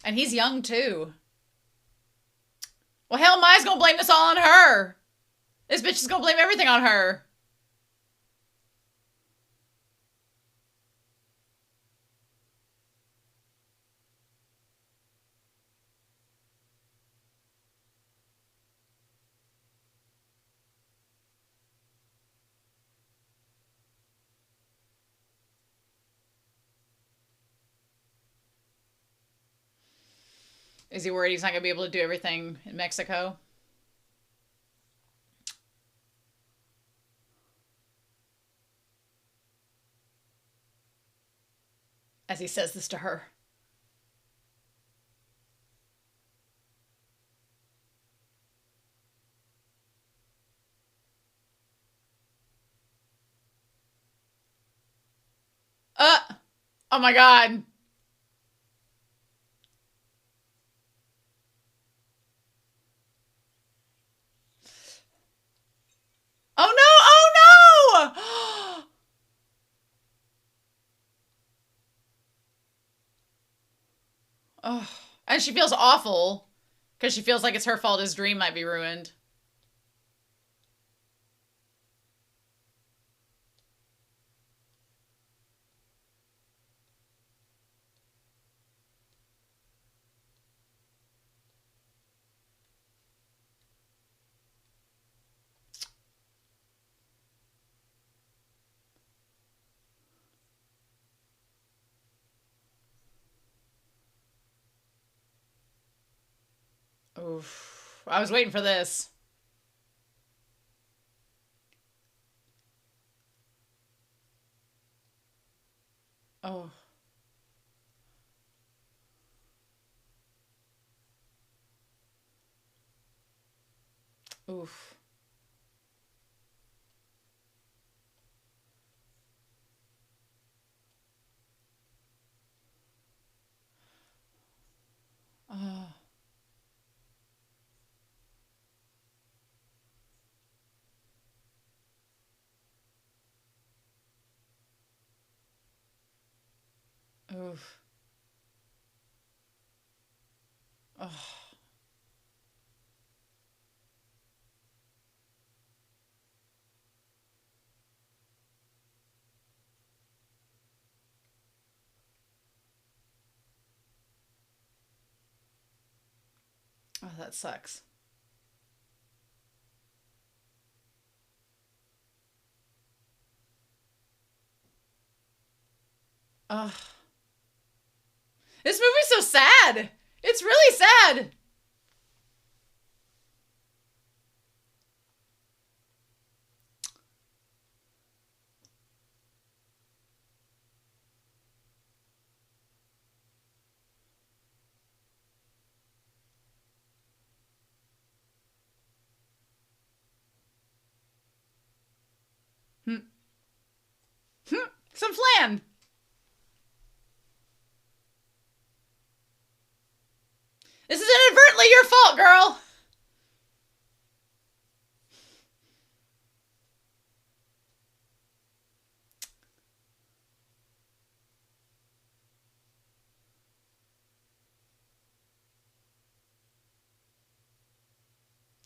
And he's young too. Well, hell, Maya's gonna blame this all on her. This bitch is gonna blame everything on her. Is he worried he's not gonna be able to do everything in Mexico? as he says this to her. Uh, oh my God. Oh no! Oh no! Oh, and she feels awful because she feels like it's her fault his dream might be ruined. Oof. I was waiting for this. Oh. Oof. Oh. Oof. Oh. Oh, that sucks. Oh. This movie's so sad. It's really sad. Hmm. Some flan. This is inadvertently your fault, girl.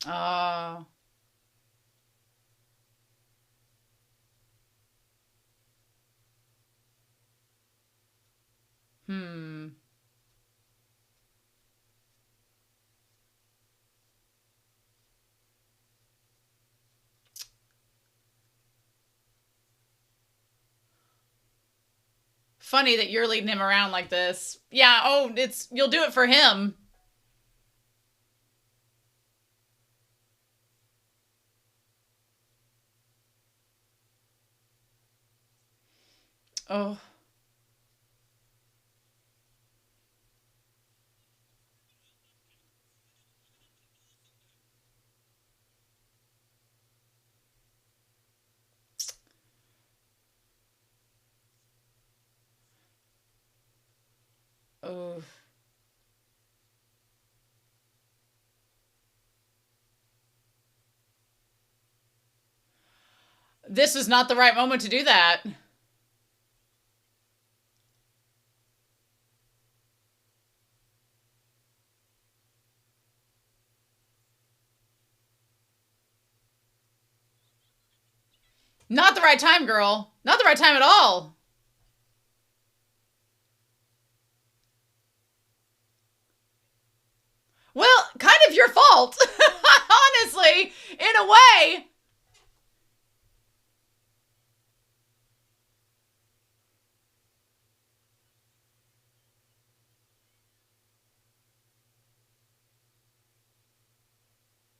Oh. Hmm. Funny that you're leading him around like this. Yeah, oh, you'll do it for him. Oh. Oh. This is not the right moment to do that. Not the right time, girl. Not the right time at all. Well, kind of your fault. Honestly, in a way.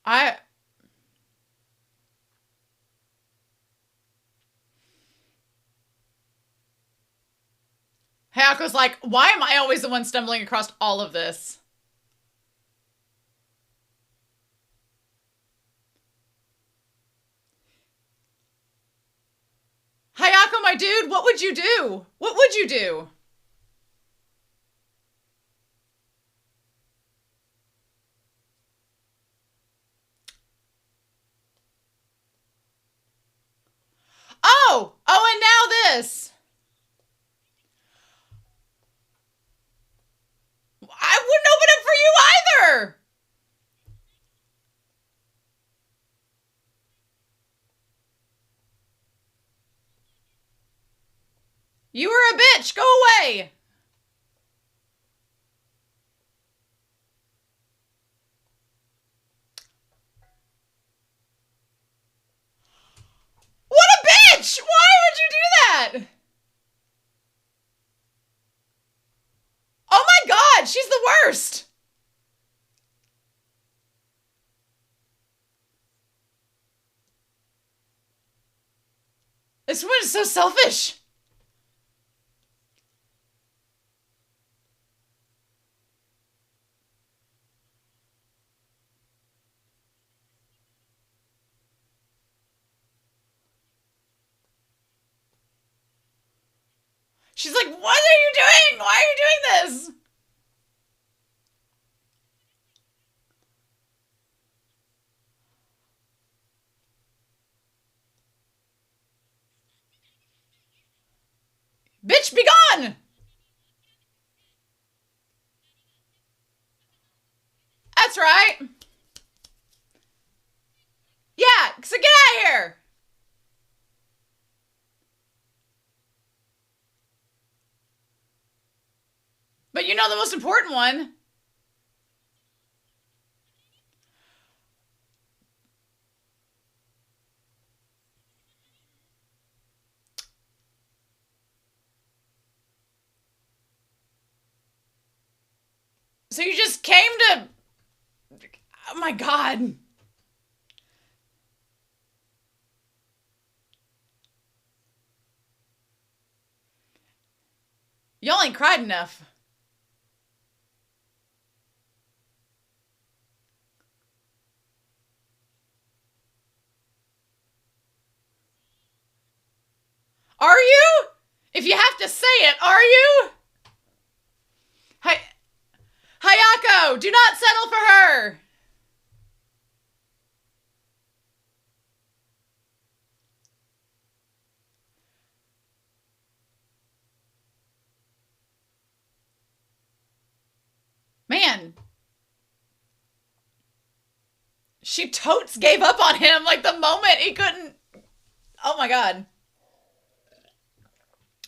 I Hayako's like, why am I always the one stumbling across all of this? Hayako, my dude, what would you do? What would you do? Oh, and now this. I wouldn't open it for you either. You were a bitch. Go away. What a bitch! Why would you do that? Oh my god, she's the worst. This woman is so selfish. She's like, what are you doing? Why are you doing this? Bitch, be gone! That's right. Yeah, so get out of here. But you know the most important one. So you just came to... Oh my god. Y'all ain't cried enough. Are you? If you have to say it, are you? Hayako, do not settle for her. Man. She totes gave up on him like the moment he couldn't. Oh my god.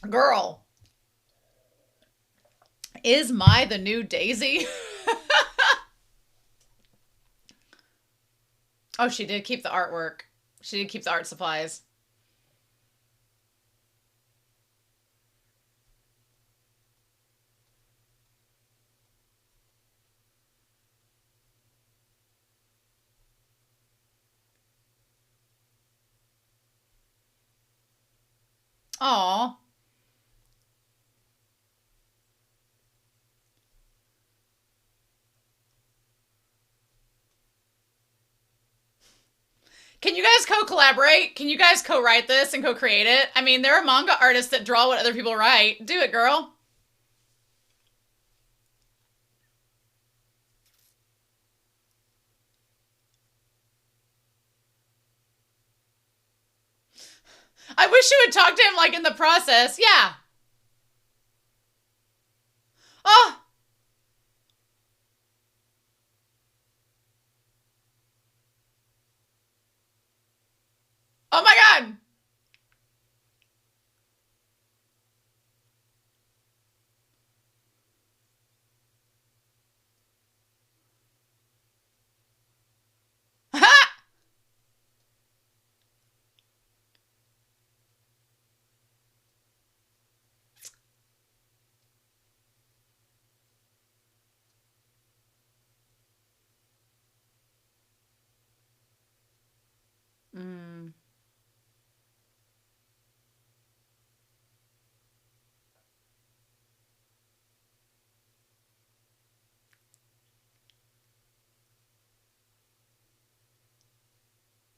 Girl. Is Mai the new Daisy? Oh, she did keep the artwork. She did keep the art supplies. Aw. Can you guys co-collaborate? Can you guys co-write this and co-create it? I mean, there are manga artists that draw what other people write. Do it, girl. I wish you would talk to him like in the process. Yeah. Oh. Oh my god. Mm.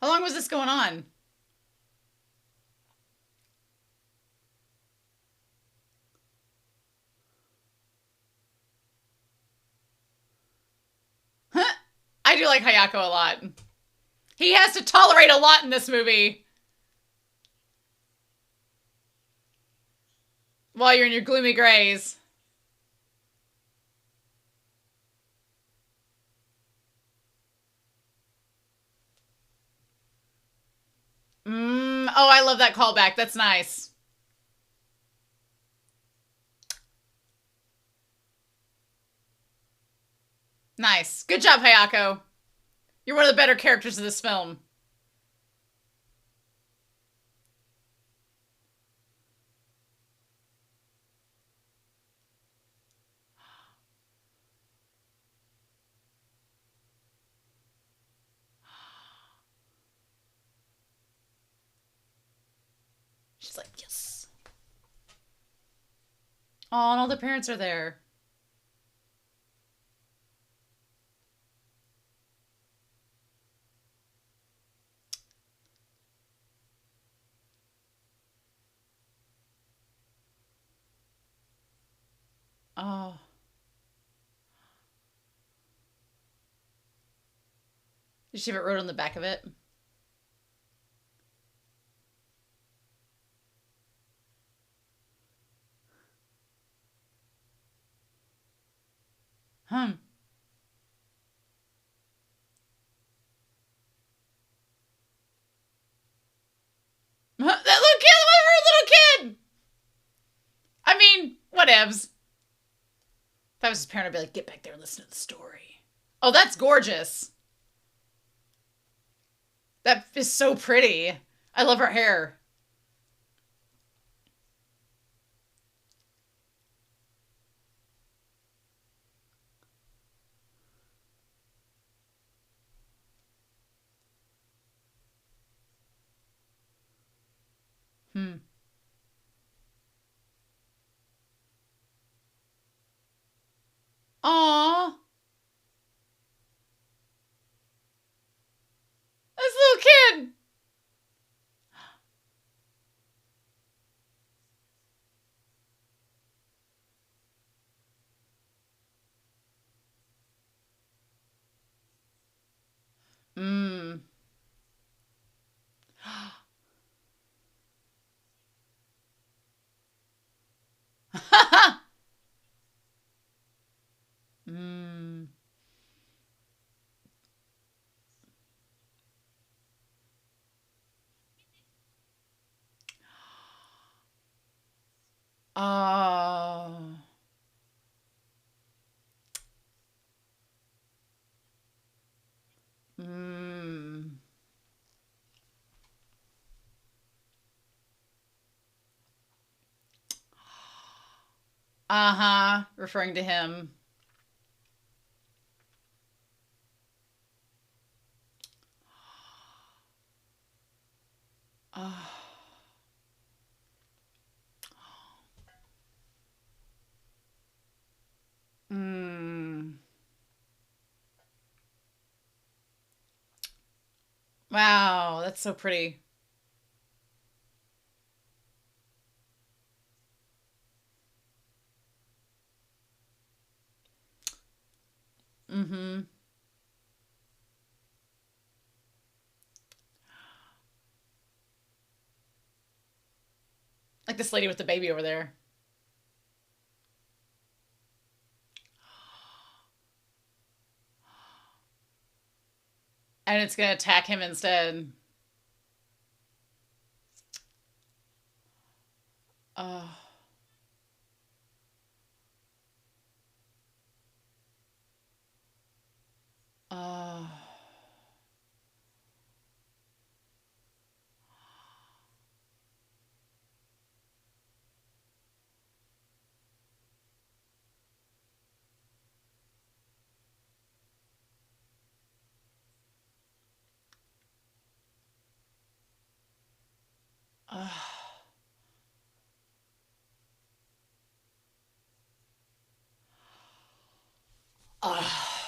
How long was this going on? I do like Hayako a lot. He has to tolerate a lot in this movie. While you're in your gloomy grays. Oh, I love that callback. That's nice. Nice. Good job, Hayako. You're one of the better characters of this film. She's like, yes. Oh, and all the parents are there. Oh. Did she have it wrote on the back of it? Hmm. That little kid, her little kid. I mean, whatevs. If I was his parent, I'd be like, get back there and listen to the story. Oh, that's gorgeous. That is so pretty. I love her hair. Hmm. Aww. This little kid. Mmm. Mmm. Oh. Mmm. Uh-huh. Referring to him. Oh. Mmm. Wow, that's so pretty. Mm-hmm. Like this lady with the baby over there. And it's gonna attack him instead. Oh. Oh. Oh. Oh.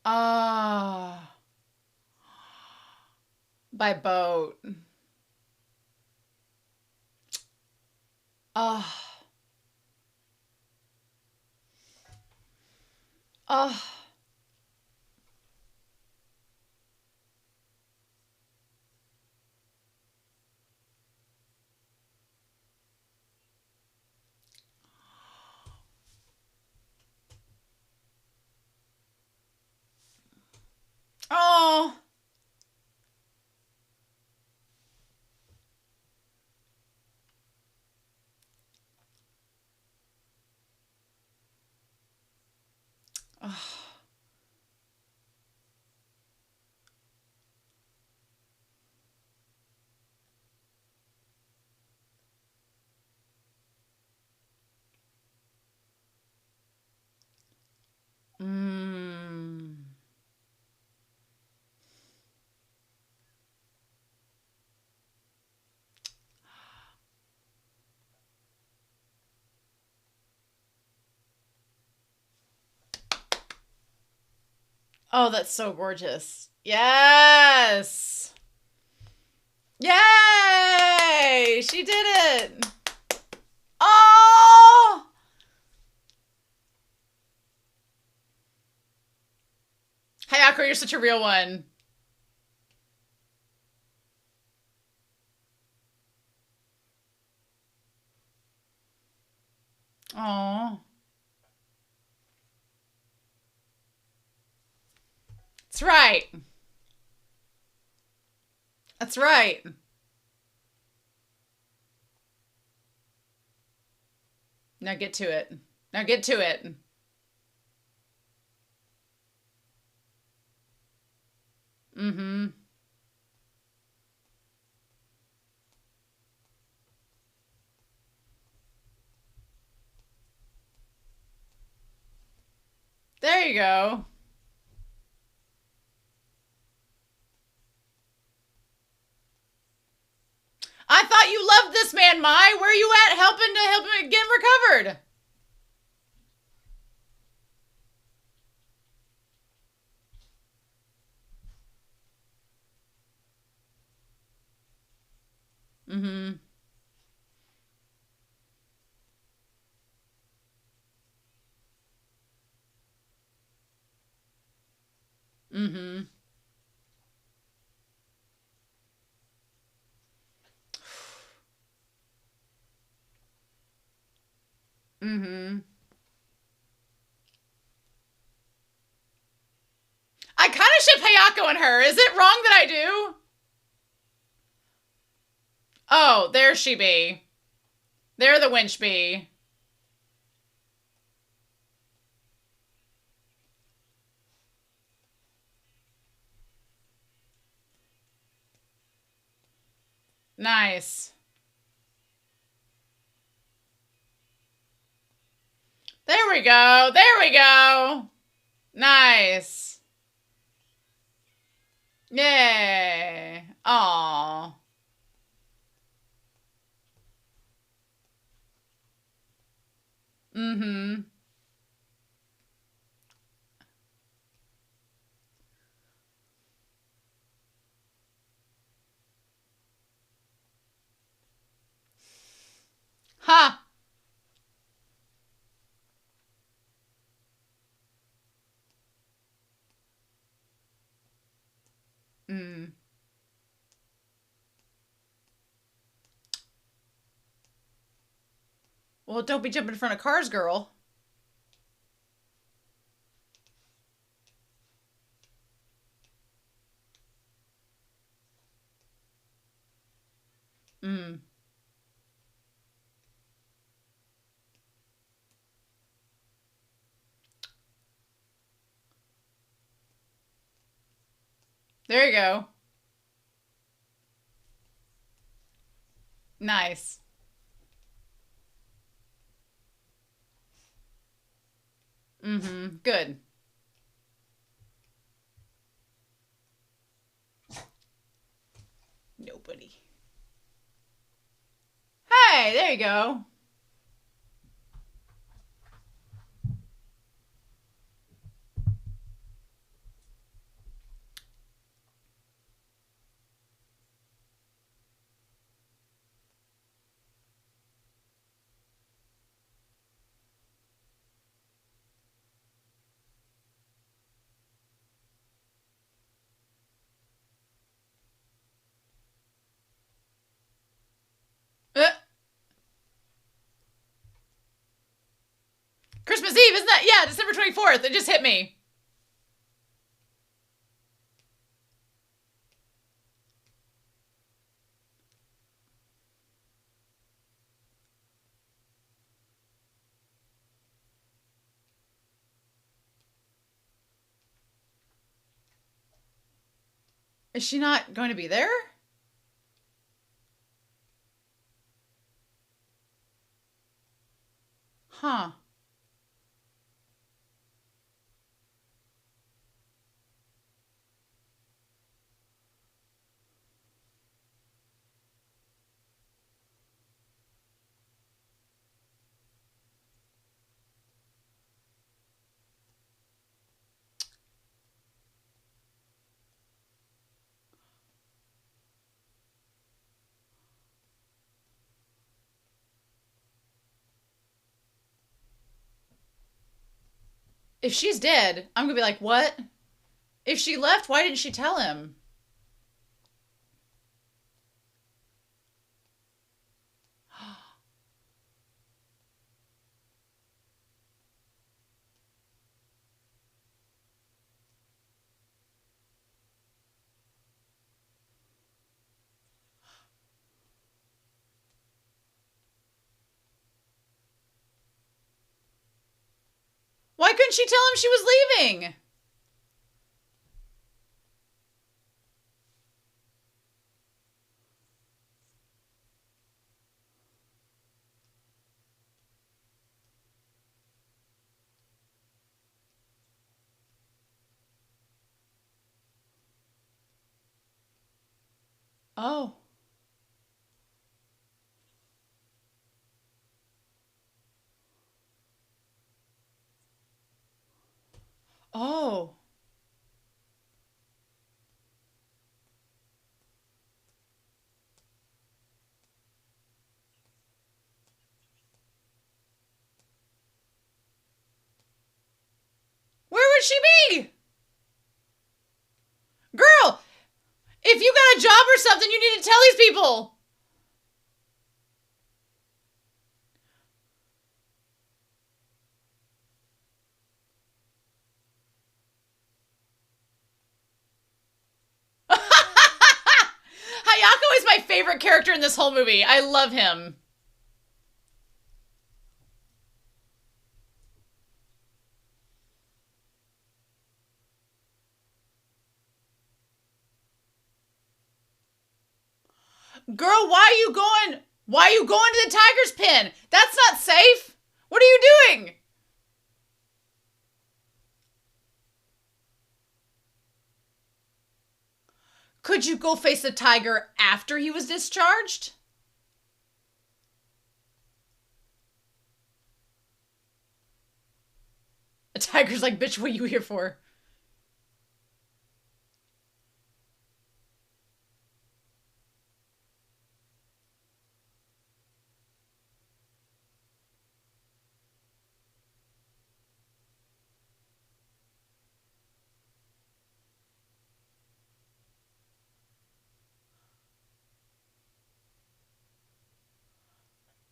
Ah, by boat. Ah, ah, oh, oh. Mm. Oh, that's so gorgeous. Yes. Yay! She did it. Oh! Hayako, you're such a real one. Oh. That's right. That's right. Now get to it. Now get to it. Mm-hmm. There you go. I thought you loved this man, Mai. Where are you at helping to help him get him recovered? Mm-hmm. Mm-hmm. Mm-hmm. I kind of ship Hayako and her. Is it wrong that I do? Oh, there she be. There the winch be. Nice. There we go. There we go. Nice. Yay. Aw. Mm-hmm. Ha. Mm. Well, don't be jumping in front of cars, girl. Mm. There you go. Nice. Mm-hmm. Good. Nobody. Hey, there you go. Christmas Eve, isn't that? Yeah, December 24th. It just hit me. Is she not going to be there? Huh. If she's dead, I'm going to be like, what? If she left, why didn't she tell him? Why couldn't she tell him she was leaving? Oh. Oh. Where would she be? Girl, if you got a job or something, you need to tell these people. Hayako is my favorite character in this whole movie. I love him. Girl, why are you going? Why are you going to the tiger's pen? That's not safe. What are you doing? Could you go face the tiger after he was discharged? The tiger's like, bitch, what are you here for?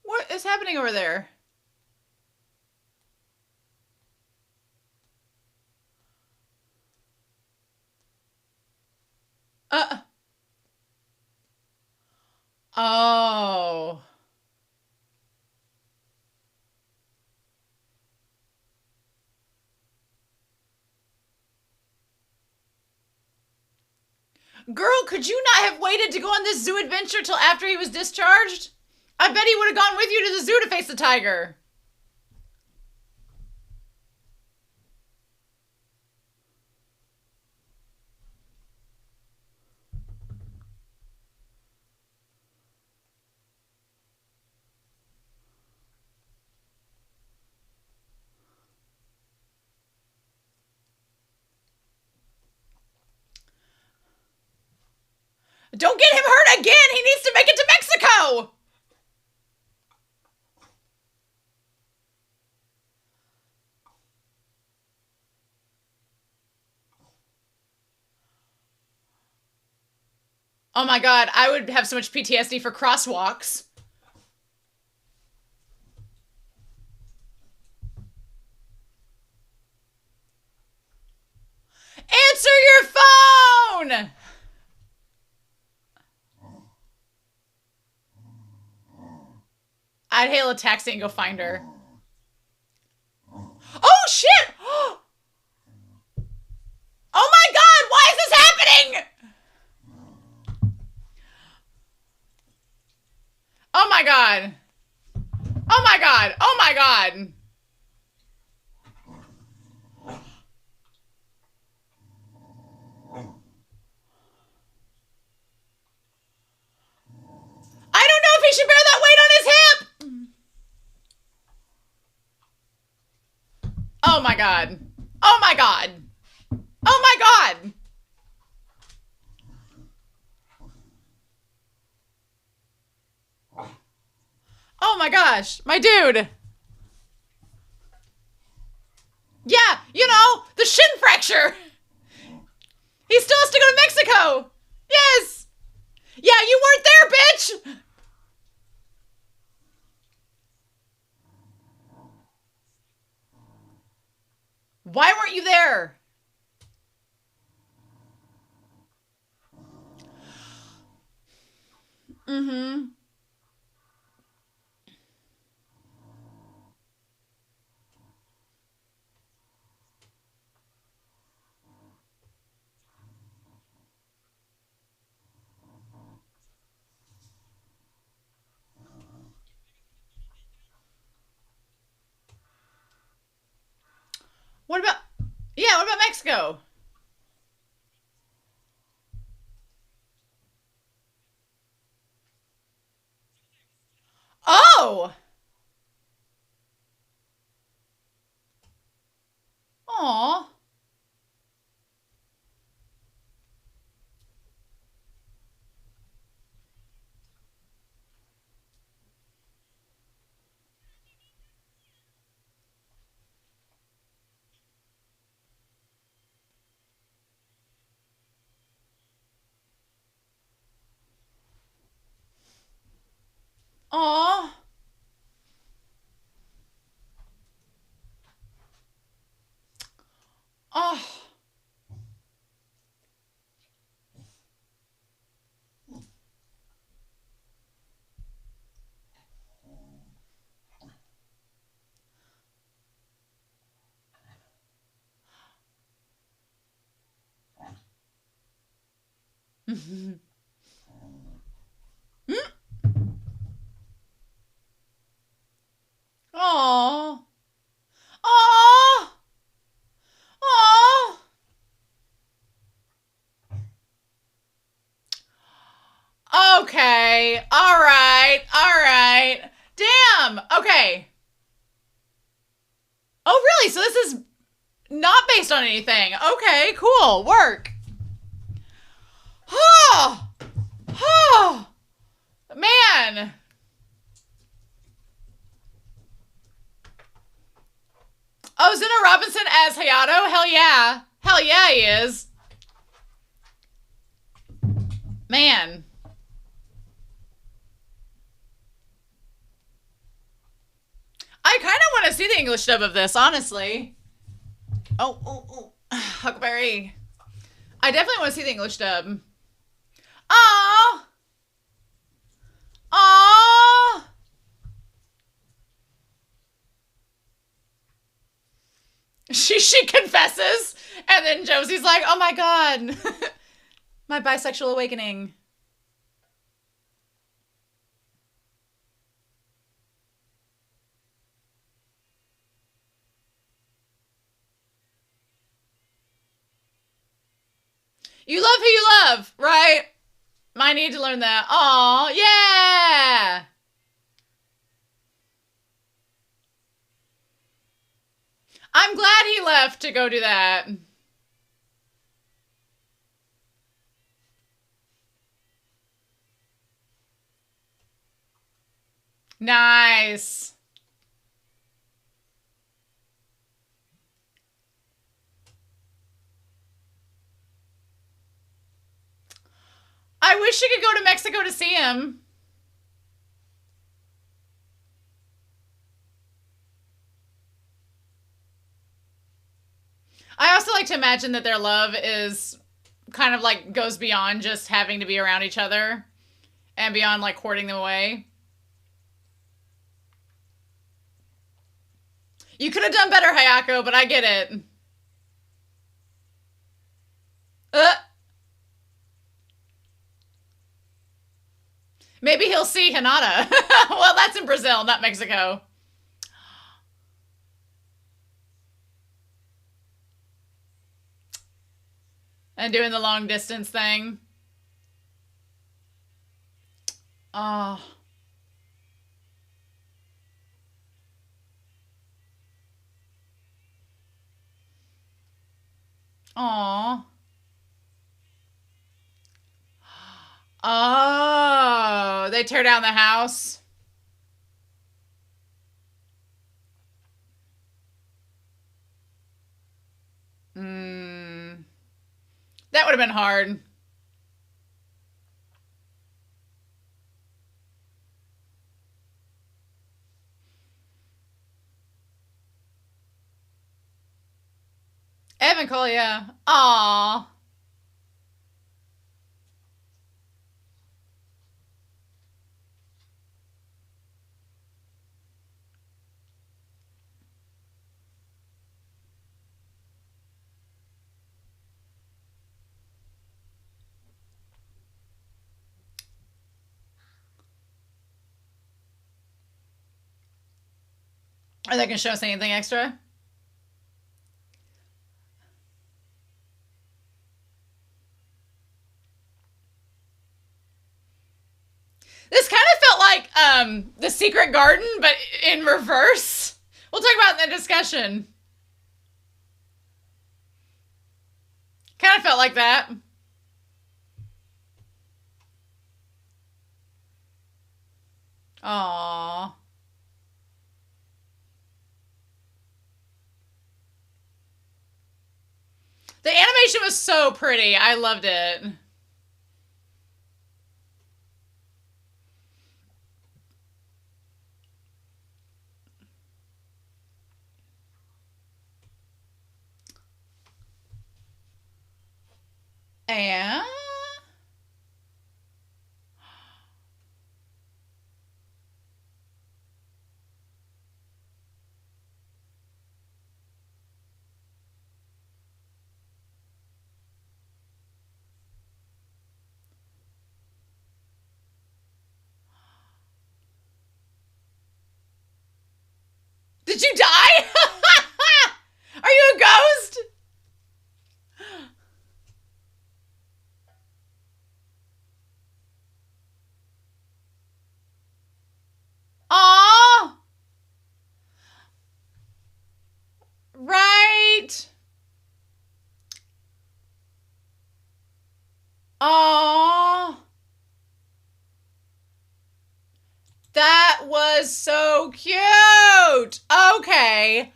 What is happening over there? Uh. Oh. Girl, could you not have waited to go on this zoo adventure till after he was discharged? I bet he would have gone with you to the zoo to face the tiger. Don't get him hurt again! He needs to make it to Mexico! Oh my god, I would have so much PTSD for crosswalks. I'd hail a taxi and go find her. Oh, shit! Oh my god, why is this happening? Oh my god. Oh my god. Oh my god. I don't know if he should bear that weight on his hip. Oh my god. Oh my god. Oh my god. Oh my gosh, my dude. Yeah, you know, the shin fracture. He still has to go to Mexico. Yes. Yeah, you weren't there, bitch. Why weren't you there? Mm-hmm. What about, yeah, what about Mexico? Oh! Aw. Aw. Oh. Aw. Aw. Aw. Okay. All right. All right. Damn. Okay. Oh, really? So this is not based on anything. Okay, cool. Work. Oh. Oh. Man. Oh, Zena Robinson as Hayato? Hell yeah. Hell yeah, he is. Man. I kind of want to see the English dub of this, honestly. Oh. Huckleberry. I definitely want to see the English dub. Aww. Aww. She confesses, and then Josie's like, oh my god. My bisexual awakening. You love who you love, right? I need to learn that. Aw, yeah. I'm glad he left to go do that. Nice. I wish she could go to Mexico to see him. I also like to imagine that their love is kind of like goes beyond just having to be around each other and beyond like hoarding them away. You could have done better, Hayako, but I get it. Uh, Maybe he'll see Hinata. Well, that's in Brazil, not Mexico. And doing the long distance thing. Oh. Aw. Oh, they tear down the house. Hmm. That would have been hard. Evan Cole, yeah. Aw. Are they going to show us anything extra? This kind of felt like The Secret Garden, but in reverse. We'll talk about it in the discussion. Kind of felt like that. Aww. The animation was so pretty. I loved it. And did you die? Are you a ghost? Aww. Right. Aww. That was so cute. Okay.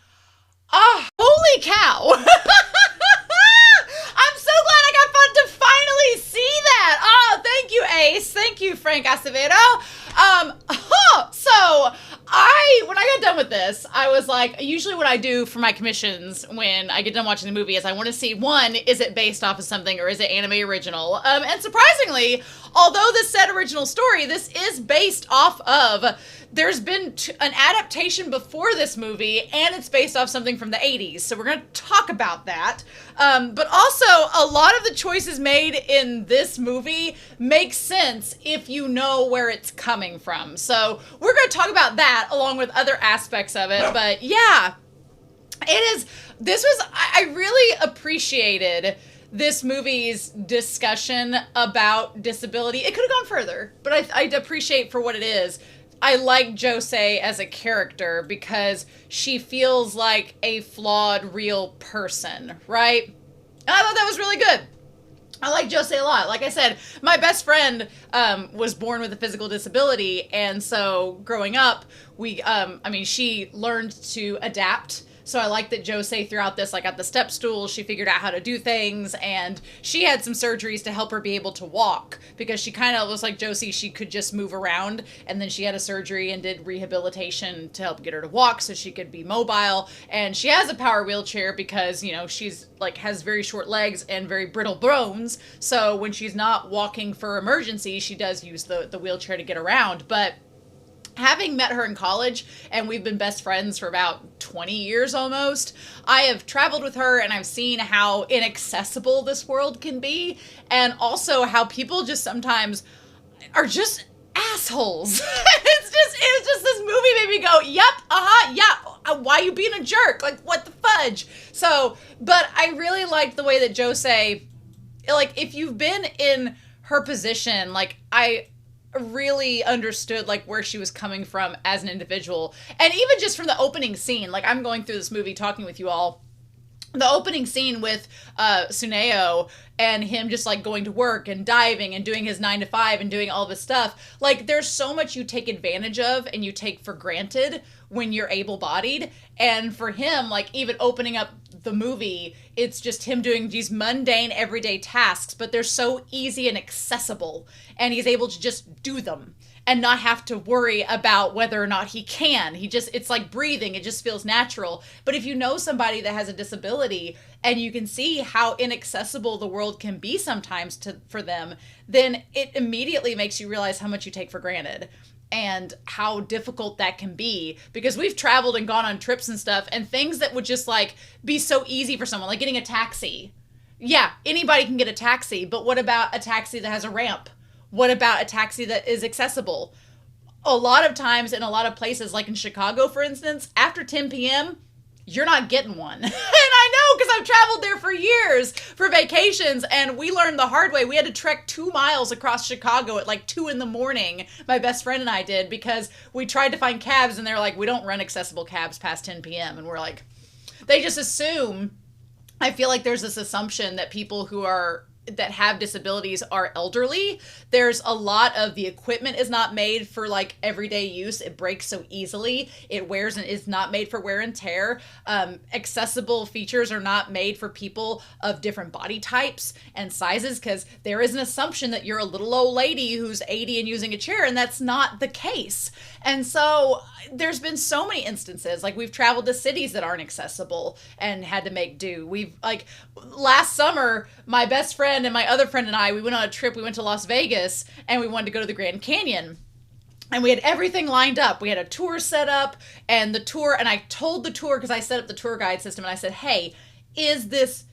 Oh, holy cow. I'm so glad I got fun to finally see that. Oh, thank you, Ace. Thank you, Frank Acevedo. So when I got done with this, I was like, usually what I do for my commissions when I get done watching the movie is I want to see, one, is it based off of something or is it anime original? And surprisingly, although this said original story, this is based off of, there's been an adaptation before this movie, and it's based off something from the 80s. So we're going to talk about that. But also, a lot of the choices made in this movie make sense if you know where it's coming from. So we're going to talk about that along with other aspects of it. But yeah, I really appreciated this movie's discussion about disability. It could have gone further, but I appreciate for what it is. I like Josee as a character because she feels like a flawed, real person, right? And I thought that was really good. I like Josee a lot. Like I said, my best friend was born with a physical disability, and so growing up, she learned to adapt. So I like that Josee throughout this, like at the step stool, she figured out how to do things, and she had some surgeries to help her be able to walk because she kind of was like Josee, she could just move around, and then she had a surgery and did rehabilitation to help get her to walk so she could be mobile. And she has a power wheelchair because, she's like has very short legs and very brittle bones. So when she's not walking for emergency, she does use the wheelchair to get around. But having met her in college, and we've been best friends for about 20 years almost, I have traveled with her and I've seen how inaccessible this world can be, and also how people just sometimes are just assholes. It was just this movie made me go, yep, yeah, why you being a jerk? Like, what the fudge? So, but I really liked the way that Josee, like, if you've been in her position, like, I really understood like where she was coming from as an individual. And even just from the opening scene, like, I'm going through this movie talking with you all, the opening scene with Tsuneo and him just like going to work and diving and doing his 9 to 5 and doing all this stuff, like, there's so much you take advantage of and you take for granted when you're able-bodied. And for him, like, even opening up the movie, it's just him doing these mundane everyday tasks, but they're so easy and accessible, and he's able to just do them and not have to worry about whether or not he can. It's like breathing. It just feels natural. But if you know somebody that has a disability and you can see how inaccessible the world can be sometimes for them, then it immediately makes you realize how much you take for granted and how difficult that can be. Because we've traveled and gone on trips and stuff, and things that would just like be so easy for someone, like getting a taxi. Yeah, anybody can get a taxi, but what about a taxi that has a ramp? What about a taxi that is accessible? A lot of times in a lot of places, like in Chicago, for instance, after 10 p.m., you're not getting one. And I know, because I've traveled there for years for vacations, and we learned the hard way. We had to trek 2 miles across Chicago at like 2 a.m. My best friend and I did, because we tried to find cabs, and they're like, we don't run accessible cabs past 10 p.m. And we're like, they just assume, I feel like there's this assumption that people that have disabilities are elderly. There's a lot of the equipment is not made for like everyday use. It breaks so easily. It wears and is not made for wear and tear. Accessible features are not made for people of different body types and sizes, because there is an assumption that you're a little old lady who's 80 and using a chair, and that's not the case. And so there's been so many instances, like we've traveled to cities that aren't accessible and had to make do. We've, like, last summer, my best friend and my other friend and I, we went on a trip. We went to Las Vegas and we wanted to go to the Grand Canyon. And we had everything lined up. We had a tour set up, and I told the tour, because I set up the tour guide system, and I said, hey, is this,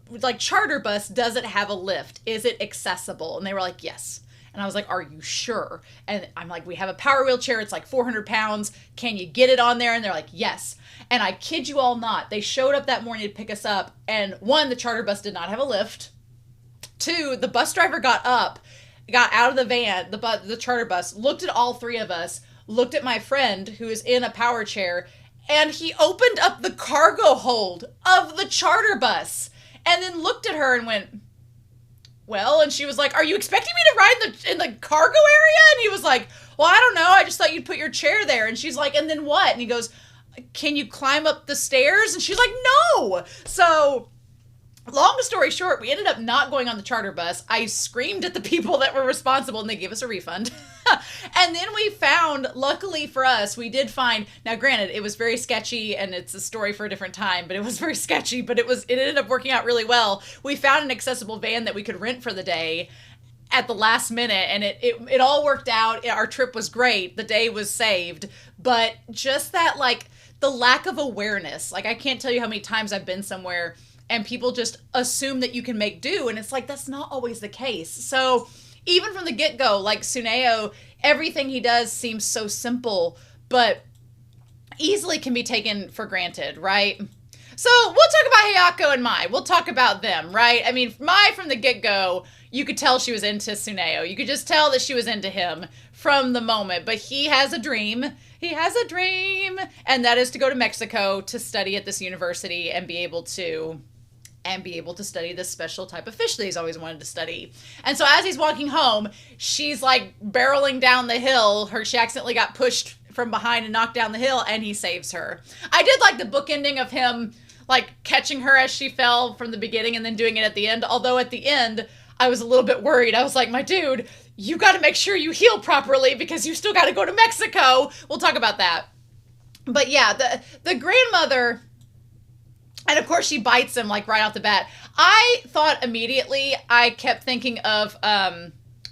like, charter bus, does it have a lift? Is it accessible? And they were like, yes. And I was like, are you sure? And I'm like, we have a power wheelchair. It's like 400 pounds. Can you get it on there? And they're like, yes. And I kid you all not, they showed up that morning to pick us up. And 1, the charter bus did not have a lift. 2, the bus driver got up, got out of the van, the charter bus, looked at all 3 of us, looked at my friend who is in a power chair, and he opened up the cargo hold of the charter bus and then looked at her and went, well, and she was like, are you expecting me to ride in the cargo area? And he was like, well, I don't know. I just thought you'd put your chair there. And she's like, and then what? And he goes, can you climb up the stairs? And she's like, no. So long story short, we ended up not going on the charter bus. I screamed at the people that were responsible, and they gave us a refund. And then we found, luckily for us, we did find, now granted, it was very sketchy, and it's a story for a different time, but it was very sketchy, but it ended up working out really well. We found an accessible van that we could rent for the day at the last minute, and it all worked out. Our trip was great. The day was saved. But just that, like, the lack of awareness, like, I can't tell you how many times I've been somewhere and people just assume that you can make do, and it's like, that's not always the case. So even from the get-go, like Tsuneo, everything he does seems so simple, but easily can be taken for granted, right? So we'll talk about Hayako and Mai. We'll talk about them, right? I mean, Mai, from the get-go, you could tell she was into Tsuneo. You could just tell that she was into him from the moment. But he has a dream. He has a dream. And that is to go to Mexico to study at this university and be able to study this special type of fish that he's always wanted to study. And so as he's walking home, she's like barreling down the hill. She accidentally got pushed from behind and knocked down the hill, and he saves her. I did like the bookending of him, like, catching her as she fell from the beginning and then doing it at the end. Although at the end, I was a little bit worried. I was like, my dude, you got to make sure you heal properly, because you still got to go to Mexico. We'll talk about that. But yeah, the grandmother, and of course she bites him, like, right off the bat. I thought immediately, I kept thinking of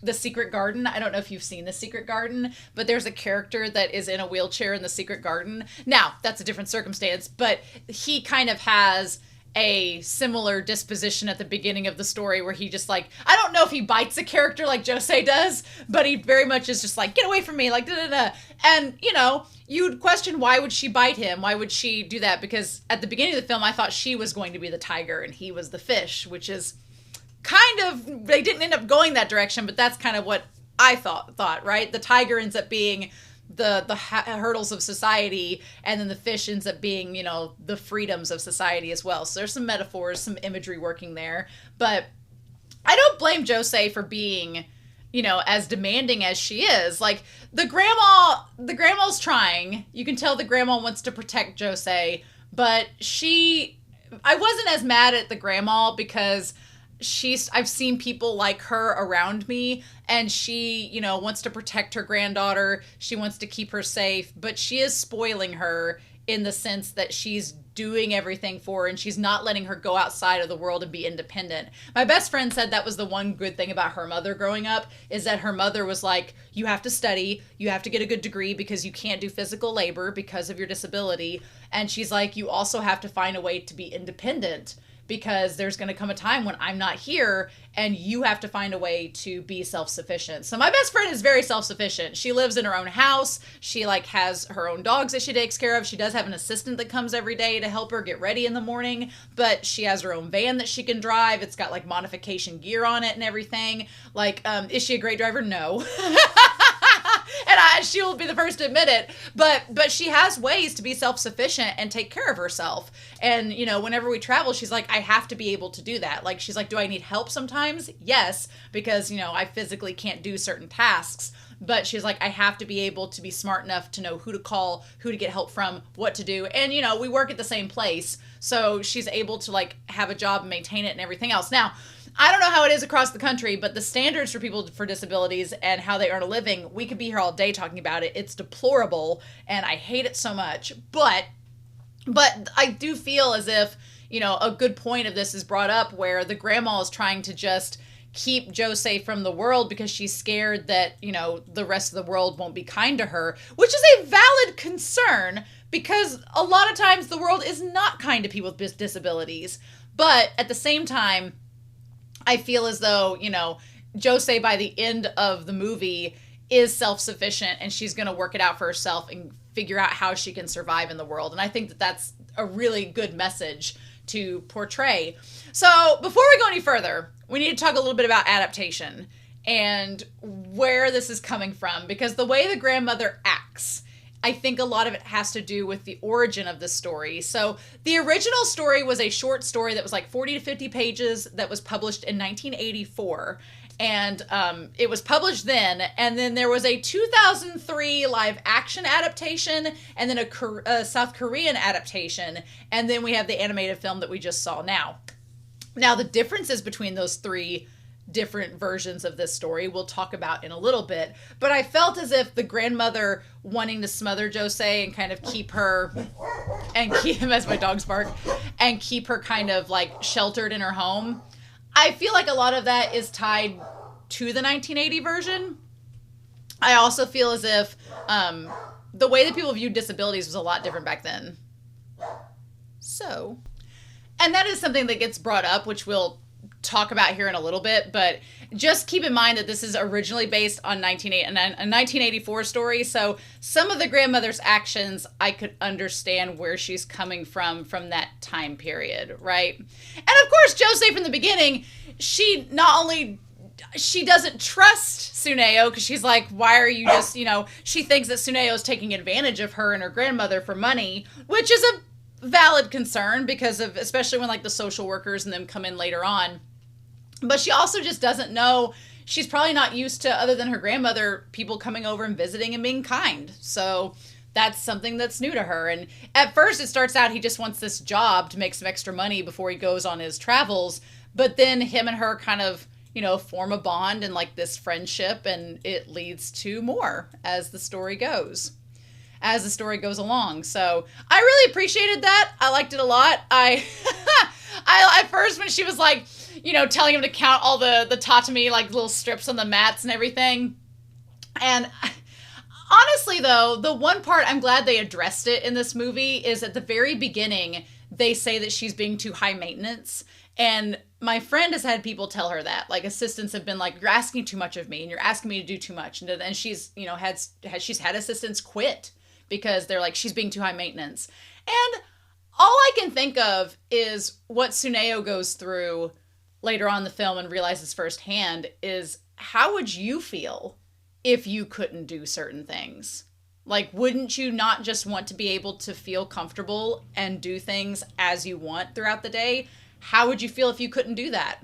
The Secret Garden. I don't know if you've seen The Secret Garden, but there's a character that is in a wheelchair in The Secret Garden. Now, that's a different circumstance, but he kind of has a similar disposition at the beginning of the story where he just like, I don't know if he bites a character like Josee does, but he very much is just like, get away from me, like da da da. And you know, you'd question, why would she bite him? Why would she do that? Because at the beginning of the film, I thought she was going to be the tiger and he was the fish, which is kind of, they didn't end up going that direction, but that's kind of what I thought, right? The tiger ends up being the hurdles of society, and then the fish ends up being, you know, the freedoms of society as well. So there's some metaphors, some imagery working there. But I don't blame Josee for being, you know, as demanding as she is. Like, the grandma's trying. You can tell the grandma wants to protect Josee, but I wasn't as mad at the grandma because I've seen people like her around me, and she, you know, wants to protect her granddaughter. She wants to keep her safe, but she is spoiling her in the sense that she's doing everything for her and she's not letting her go outside of the world and be independent. My best friend said that was the one good thing about her mother growing up, is that her mother was like, you have to study, you have to get a good degree because you can't do physical labor because of your disability. And she's like, you also have to find a way to be independent, because there's going to come a time when I'm not here and you have to find a way to be self-sufficient. So my best friend is very self-sufficient. She lives in her own house. She like has her own dogs that she takes care of. She does have an assistant that comes every day to help her get ready in the morning, but she has her own van that she can drive. It's got like modification gear on it and everything. Like, is she a great driver? No. And she will be the first to admit it, but she has ways to be self-sufficient and take care of herself. And, you know, whenever we travel, she's like, I have to be able to do that. Like, she's like, do I need help sometimes? Yes, because, you know, I physically can't do certain tasks, but she's like, I have to be able to be smart enough to know who to call, who to get help from, what to do. And, you know, we work at the same place, so she's able to like have a job and maintain it and everything else. Now, I don't know how it is across the country, but the standards for people for disabilities and how they earn a living, we could be here all day talking about it. It's deplorable, and I hate it so much. But I do feel as if, you know, a good point of this is brought up where the grandma is trying to just keep Josee from the world because she's scared that, you know, the rest of the world won't be kind to her, which is a valid concern because a lot of times the world is not kind to people with disabilities. But at the same time, I feel as though, you know, Josee by the end of the movie is self-sufficient and she's going to work it out for herself and figure out how she can survive in the world. And I think that that's a really good message to portray. So before we go any further, we need to talk a little bit about adaptation and where this is coming from, because the way the grandmother acts, I think a lot of it has to do with the origin of the story. So the original story was a short story that was like 40 to 50 pages that was published in 1984. And it was published then. And then there was a 2003 live action adaptation and then a South Korean adaptation. And then we have the animated film that we just saw now. Now, the differences between those three different versions of this story we'll talk about in a little bit, but I felt as if the grandmother wanting to smother Josee and kind of keep her, and keep him, as my dogs bark, and keep her kind of like sheltered in her home, I feel like a lot of that is tied to the 1980 version. I also feel as if the way that people viewed disabilities was a lot different back then. So, and that is something that gets brought up, which we'll talk about here in a little bit, but just keep in mind that this is originally based on a 1984 story, so some of the grandmother's actions I could understand where she's coming from that time period, right? And of course, Josee from the beginning, she doesn't trust Tsuneo because she's like, why are you just, you know, she thinks that Tsuneo is taking advantage of her and her grandmother for money, which is a valid concern because of, especially when like the social workers and them come in later on. But she also just doesn't know, she's probably not used to, other than her grandmother, people coming over and visiting and being kind. So that's something that's new to her. And at first it starts out he just wants this job to make some extra money before he goes on his travels. But then him and her kind of, you know, form a bond and like this friendship, and it leads to more as the story goes along. So I really appreciated that. I liked it a lot. I at first when she was like, telling him to count all the tatami, like little strips on the mats and everything. And honestly, though, the one part I'm glad they addressed it in this movie is at the very beginning, they say that she's being too high maintenance. And my friend has had people tell her that, like, assistants have been like, you're asking too much of me and you're asking me to do too much. And she's, she's had assistants quit because they're like, she's being too high maintenance. And all I can think of is what Tsuneo goes through later on in the film and realizes firsthand is, how would you feel if you couldn't do certain things? Like, wouldn't you not just want to be able to feel comfortable and do things as you want throughout the day? How would you feel if you couldn't do that?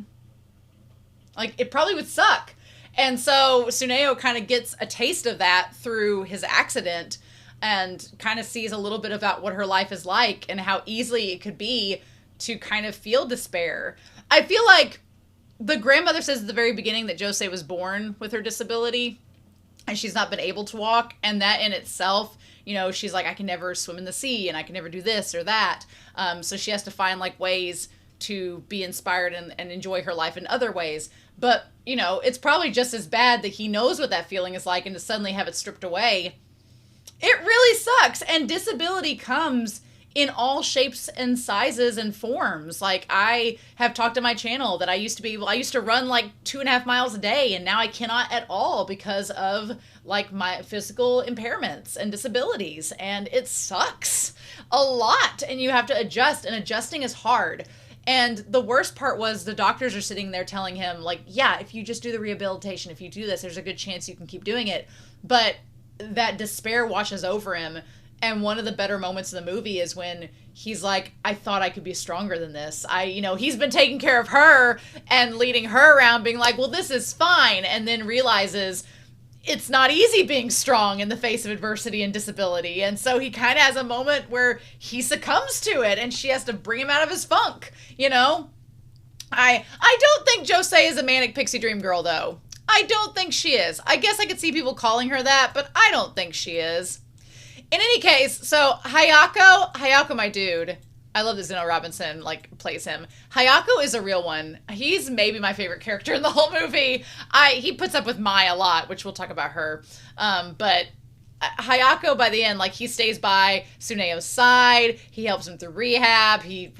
Like, it probably would suck. And so Tsuneo kind of gets a taste of that through his accident and kind of sees a little bit about what her life is like and how easily it could be to kind of feel despair. I feel like the grandmother says at the very beginning that Josee was born with her disability and she's not been able to walk. And that in itself, she's like, I can never swim in the sea and I can never do this or that. So she has to find like ways to be inspired and enjoy her life in other ways. But, it's probably just as bad that he knows what that feeling is like and to suddenly have it stripped away. It really sucks. And disability comes in all shapes and sizes and forms. Like, I have talked on my channel that I used to run like 2.5 miles a day, and now I cannot at all because of like my physical impairments and disabilities. And it sucks a lot. And you have to adjust, and adjusting is hard. And the worst part was the doctors are sitting there telling him, like, yeah, if you just do the rehabilitation, if you do this, there's a good chance you can keep doing it. But that despair washes over him. And one of the better moments in the movie is when he's like, I thought I could be stronger than this. He's been taking care of her and leading her around being like, well, this is fine. And then realizes it's not easy being strong in the face of adversity and disability. And so he kind of has a moment where he succumbs to it and she has to bring him out of his funk, I don't think Josee is a manic pixie dream girl, though. I don't think she is. I guess I could see people calling her that, but I don't think she is. In any case, so Hayako, my dude, I love that Zeno Robinson, plays him. Hayako is a real one. He's maybe my favorite character in the whole movie. He puts up with Mai a lot, which we'll talk about her. But Hayako, by the end, he stays by Tsuneyo's side. He helps him through rehab. He,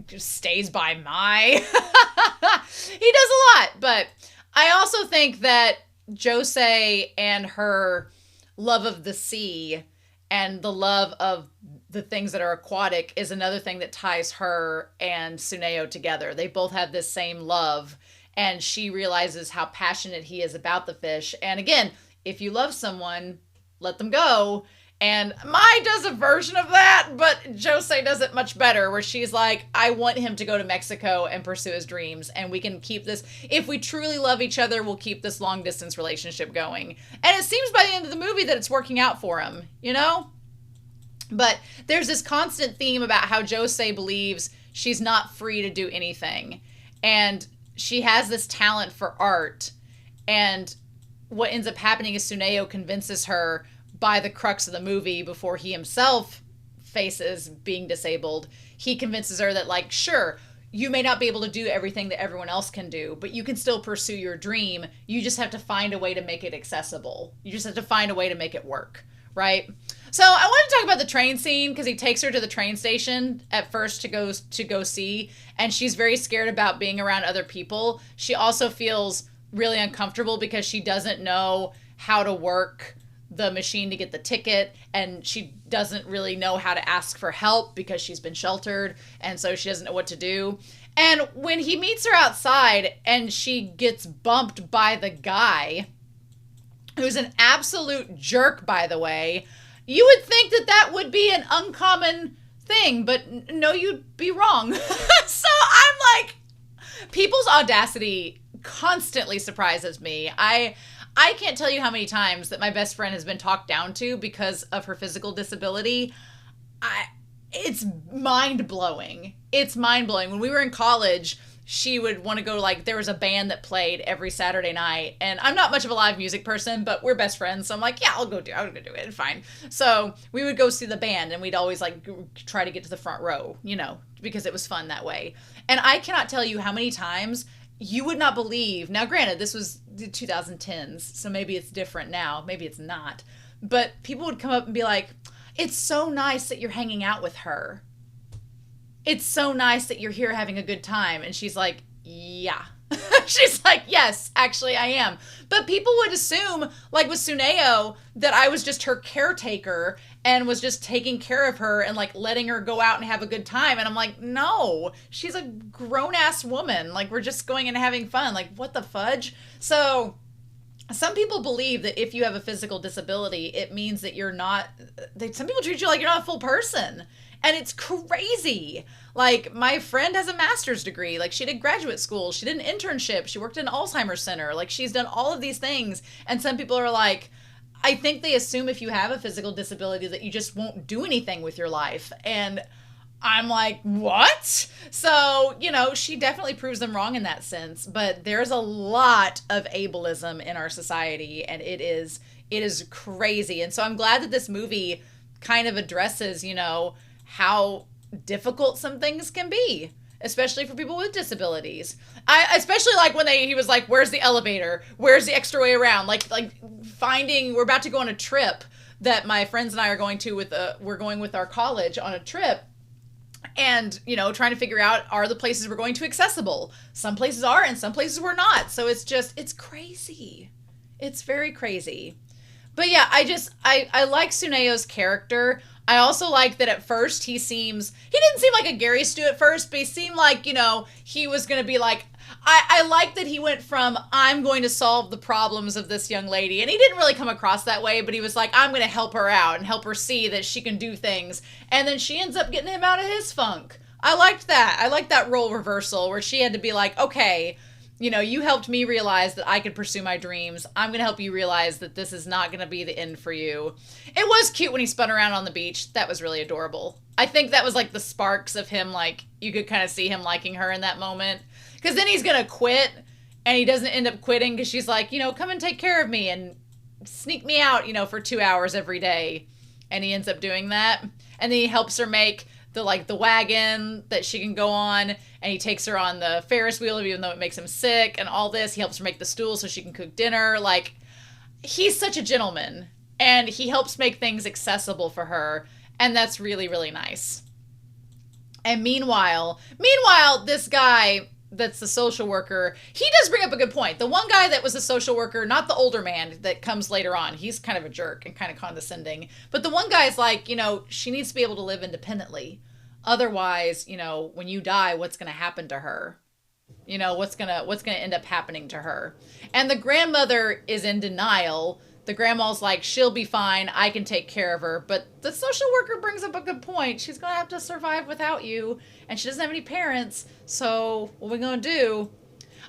just stays by Mai. He does a lot. But I also think that Josee and her love of the sea and the love of the things that are aquatic is another thing that ties her and Tsuneo together. They both have this same love, and she realizes how passionate he is about the fish. And again, if you love someone, let them go. And Mai does a version of that, but Josee does it much better, where she's like, I want him to go to Mexico and pursue his dreams, and we can keep this. If we truly love each other, we'll keep this long distance relationship going. And it seems by the end of the movie that it's working out for him, But there's this constant theme about how Josee believes she's not free to do anything. And she has this talent for art. And what ends up happening is Tsuneo convinces her by the crux of the movie, before he himself faces being disabled, he convinces her that, sure, you may not be able to do everything that everyone else can do, but you can still pursue your dream. You just have to find a way to make it accessible. You just have to find a way to make it work, right? So I want to talk about the train scene, because he takes her to the train station at first to go see, and she's very scared about being around other people. She also feels really uncomfortable because she doesn't know how to work the machine to get the ticket, and she doesn't really know how to ask for help because she's been sheltered, and so she doesn't know what to do. And when he meets her outside and she gets bumped by the guy, who's an absolute jerk, by the way, you would think that would be an uncommon thing, but no, you'd be wrong. So I'm like, people's audacity constantly surprises me. I can't tell you how many times that my best friend has been talked down to because of her physical disability. It's mind-blowing. It's mind-blowing. When we were in college, she would want to go there was a band that played every Saturday night, and I'm not much of a live music person, but we're best friends, so I'm like, yeah, I'll go do it, fine. So we would go see the band, and we'd always try to get to the front row, because it was fun that way. And I cannot tell you how many times you would not believe. Now, granted, this was the 2010s, so maybe it's different now. Maybe it's not. But people would come up and be like, it's so nice that you're hanging out with her. It's so nice that you're here having a good time. And she's like, yeah. She's like, yes, actually I am. But people would assume, like with Tsuneo, that I was just her caretaker and was just taking care of her and like letting her go out and have a good time. And I'm like, no, she's a grown-ass woman. Like, we're just going and having fun. Like, what the fudge? So some people believe that if you have a physical disability, it means that you're not, some people treat you like you're not a full person. And it's crazy. Like, my friend has a master's degree. Like, she did graduate school. She did an internship. She worked in an Alzheimer's center. Like, she's done all of these things. And some people are like, I think they assume if you have a physical disability that you just won't do anything with your life. And I'm like, what? So, you know, she definitely proves them wrong in that sense. But there's a lot of ableism in our society. And it is crazy. And so I'm glad that this movie kind of addresses, you know, how difficult some things can be, especially for people with disabilities. I especially like when he was like, where's the elevator? Where's the extra way around? Like finding, we're about to go on a trip that my friends and I are going to we're going with our college on a trip. And, you know, trying to figure out, are the places we're going to accessible? Some places are and some places we're not. So it's crazy. It's very crazy. But yeah, I like Tsuneyo's character. I also like that at first he didn't seem like a Gary Stu at first, but he seemed like, you know, he was going to be like, I like that he went from, I'm going to solve the problems of this young lady. And he didn't really come across that way, but he was like, I'm going to help her out and help her see that she can do things. And then she ends up getting him out of his funk. I liked that. I liked that role reversal where she had to be like, okay, you know, you helped me realize that I could pursue my dreams. I'm going to help you realize that this is not going to be the end for you. It was cute when he spun around on the beach. That was really adorable. I think that was like the sparks of him, like, you could kind of see him liking her in that moment. Because then he's going to quit, and he doesn't end up quitting because she's like, you know, come and take care of me and sneak me out, you know, for 2 hours every day. And he ends up doing that. And then he helps her make the wagon that she can go on, and he takes her on the Ferris wheel even though it makes him sick and all this. He helps her make the stool so she can cook dinner. Like, he's such a gentleman, and he helps make things accessible for her, and that's really, really nice. And meanwhile, this guy that's the social worker, he does bring up a good point. The one guy that was a social worker, not the older man that comes later on, he's kind of a jerk and kind of condescending, but the one guy's like, you know, she needs to be able to live independently. Otherwise, you know, when you die, what's going to happen to her? You know, what's going to end up happening to her? And the grandmother is in denial. The grandma's like, she'll be fine. I can take care of her. But the social worker brings up a good point. She's going to have to survive without you. And she doesn't have any parents. So what are we going to do?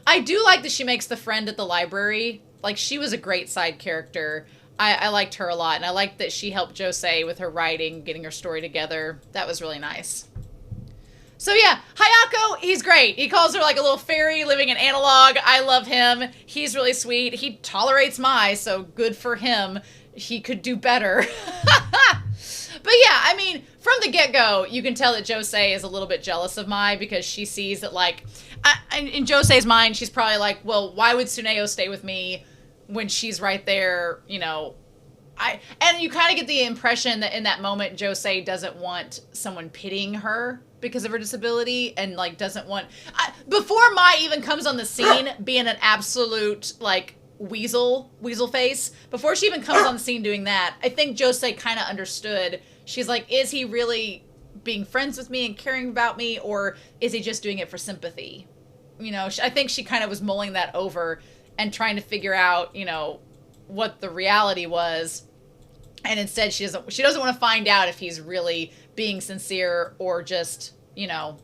I do like that she makes the friend at the library. Like, she was a great side character. I liked her a lot. And I liked that she helped Josee with her writing, getting her story together. That was really nice. So yeah, Hayako, he's great. He calls her like a little fairy living in analog. I love him. He's really sweet. He tolerates Mai, so good for him. He could do better. But yeah, I mean, from the get-go, you can tell that Josee is a little bit jealous of Mai because she sees that, like, in Josee's mind, she's probably like, well, why would Tsuneo stay with me when she's right there, you know? And you kind of get the impression that in that moment, Josee doesn't want someone pitying her because of her disability, and like doesn't want, before Mai even comes on the scene being an absolute like weasel face, before she even comes on the scene doing that, I think Josee kind of understood. She's like, is he really being friends with me and caring about me, or is he just doing it for sympathy? You know, I think she kind of was mulling that over and trying to figure out, you know, what the reality was. And instead, she doesn't want to find out if he's really being sincere or just, you know,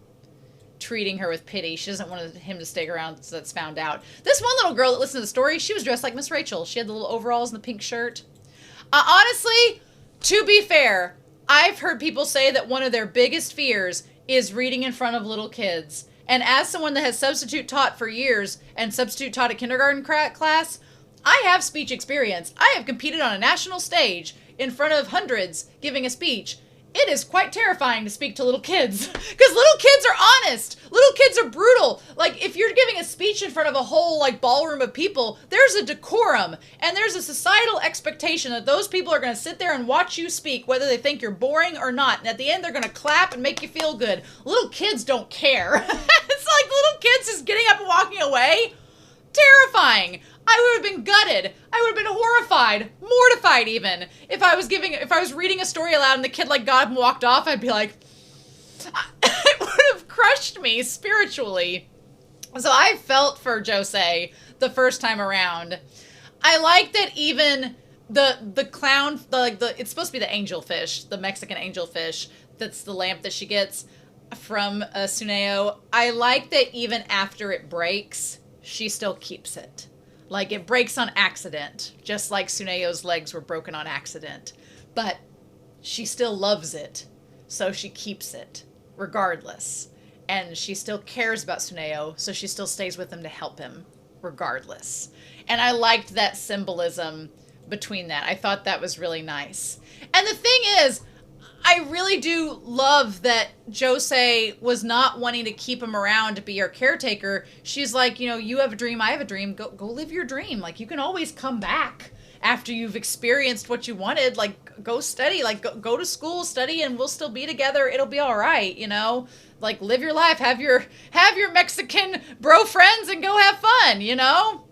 treating her with pity. She doesn't want him to stick around, so that's found out. This one little girl that listened to the story, she was dressed like Miss Rachel. She had the little overalls and the pink shirt. Honestly, to be fair, I've heard people say that one of their biggest fears is reading in front of little kids. And as someone that has substitute taught for years and substitute taught a kindergarten class, I have speech experience. I have competed on a national stage in front of hundreds giving a speech. it is quite terrifying to speak to little kids because little kids are honest. Little kids are brutal. Like, if you're giving a speech in front of a whole, like, ballroom of people, there's a decorum and there's a societal expectation that those people are going to sit there and watch you speak, whether they think you're boring or not. And at the end, they're going to clap and make you feel good. Little kids don't care. It's like little kids just getting up and walking away. Terrifying. I would have been gutted. I would have been horrified, mortified even. If I was reading a story aloud and the kid like got up and walked off, I'd be like, it would have crushed me spiritually. So I felt for Josee the first time around. I like that even the clown, it's supposed to be the angelfish, the Mexican angelfish. That's the lamp that she gets from Tsuneo. I like that even after it breaks, she still keeps it. Like, it breaks on accident, just like Tsuneyo's legs were broken on accident. But she still loves it, so she keeps it, regardless. And she still cares about Tsuneo, so she still stays with him to help him, regardless. And I liked that symbolism between that. I thought that was really nice. And the thing is, I really do love that Josee was not wanting to keep him around to be her caretaker. She's like, you know, you have a dream, I have a dream. Go live your dream. Like, you can always come back after you've experienced what you wanted. Like, go study. Like, go to school, study, and we'll still be together. It'll be all right, you know? Like, live your life. Have your Mexican bro friends and go have fun, you know?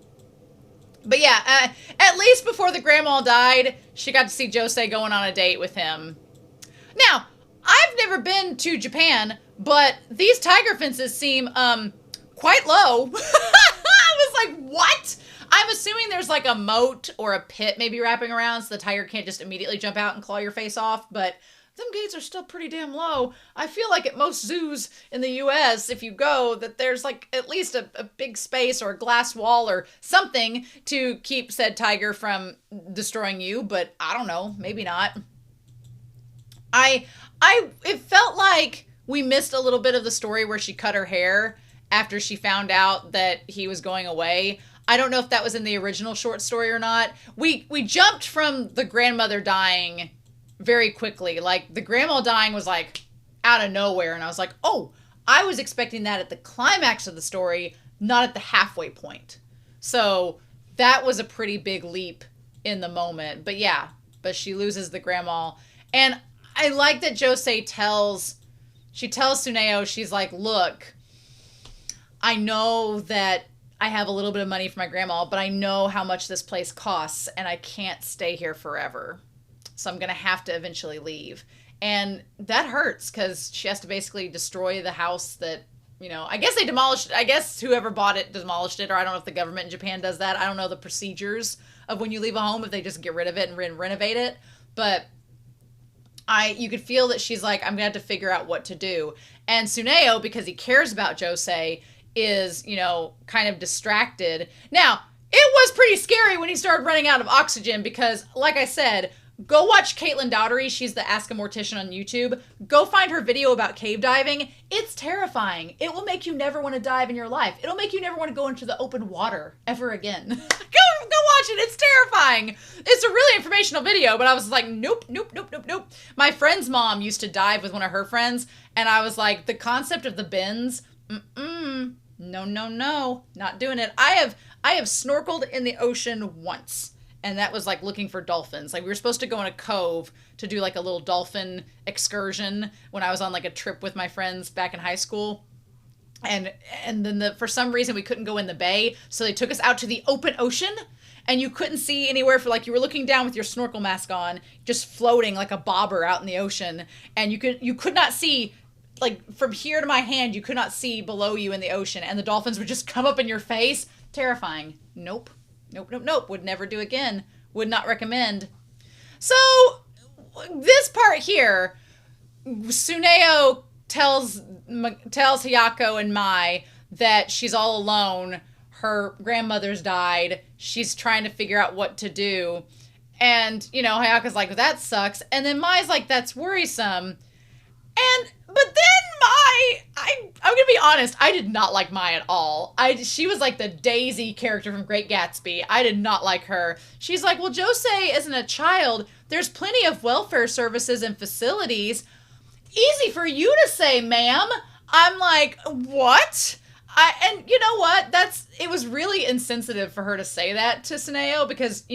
But yeah, at least before the grandma died, she got to see Josee going on a date with him. Now, I've never been to Japan, but these tiger fences seem quite low. I was like, what? I'm assuming there's like a moat or a pit maybe wrapping around so the tiger can't just immediately jump out and claw your face off, but them gates are still pretty damn low. I feel like at most zoos in the US, if you go, that there's like at least a big space or a glass wall or something to keep said tiger from destroying you, but I don't know, maybe not. It felt like we missed a little bit of the story where she cut her hair after she found out that he was going away. I don't know if that was in the original short story or not. We jumped from the grandmother dying very quickly. Like, the grandma dying was like out of nowhere. And I was like, oh, I was expecting that at the climax of the story, not at the halfway point. So that was a pretty big leap in the moment. But yeah, but she loses the grandma. And I like that Josee tells Tsuneo, she's like, look, I know that I have a little bit of money for my grandma, but I know how much this place costs and I can't stay here forever. So I'm going to have to eventually leave. And that hurts because she has to basically destroy the house that, you know, I guess they demolished it. I guess whoever bought it demolished it, or I don't know if the government in Japan does that. I don't know the procedures of when you leave a home, if they just get rid of it and renovate it. But you could feel that she's like, I'm going to have to figure out what to do. And Tsuneo, because he cares about Josee, is, you know, kind of distracted. Now, it was pretty scary when he started running out of oxygen because, like I said, go watch Caitlin Dowdery. She's the Ask a Mortician on YouTube. Go find her video about cave diving. It's terrifying. It will make you never want to dive in your life. It'll make you never want to go into the open water ever again. Go watch it. It's terrifying. It's a really informational video, but I was like, nope. My friend's mom used to dive with one of her friends, and I was like, the concept of the bends, no, not doing it. I have snorkeled in the ocean once. And that was like looking for dolphins. Like, we were supposed to go in a cove to do like a little dolphin excursion when I was on like a trip with my friends back in high school. And then for some reason we couldn't go in the bay. So they took us out to the open ocean and you couldn't see anywhere for like, you were looking down with your snorkel mask on, just floating like a bobber out in the ocean. And you could not see, like, from here to my hand, you could not see below you in the ocean. And the dolphins would just come up in your face. Terrifying. Nope. Would never do again. Would not recommend. So, this part here, Tsuneo tells Hiyako and Mai that she's all alone. Her grandmother's died. She's trying to figure out what to do. And, you know, Hayako's like, well, that sucks. And then Mai's like, that's worrisome. But then I'm gonna be honest, I did not like Mai at all. She was like the Daisy character from Great Gatsby. I did not like her. She's like, well, Josee isn't a child. There's plenty of welfare services and facilities. Easy for you to say, ma'am. I'm like, what? And you know what? It was really insensitive for her to say that to Tsuneo because,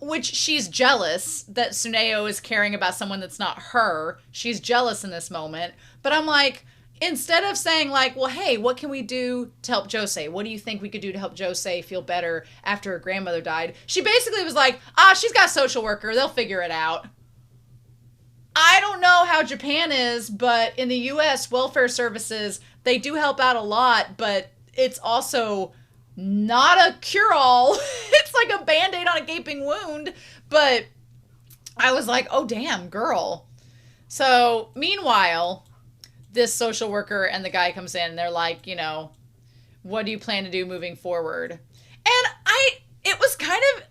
which she's jealous that Tsuneo is caring about someone that's not her. She's jealous in this moment. But I'm like, instead of saying like, well, hey, what can we do to help Josee? What do you think we could do to help Josee feel better after her grandmother died? She basically was like, she's got a social worker. They'll figure it out. I don't know how Japan is, but in the U.S., welfare services, they do help out a lot, but it's also not a cure-all. It's like a Band-Aid on a gaping wound. But I was like, oh, damn, girl. So, meanwhile, this social worker and the guy comes in, and they're like, what do you plan to do moving forward? And it was kind of...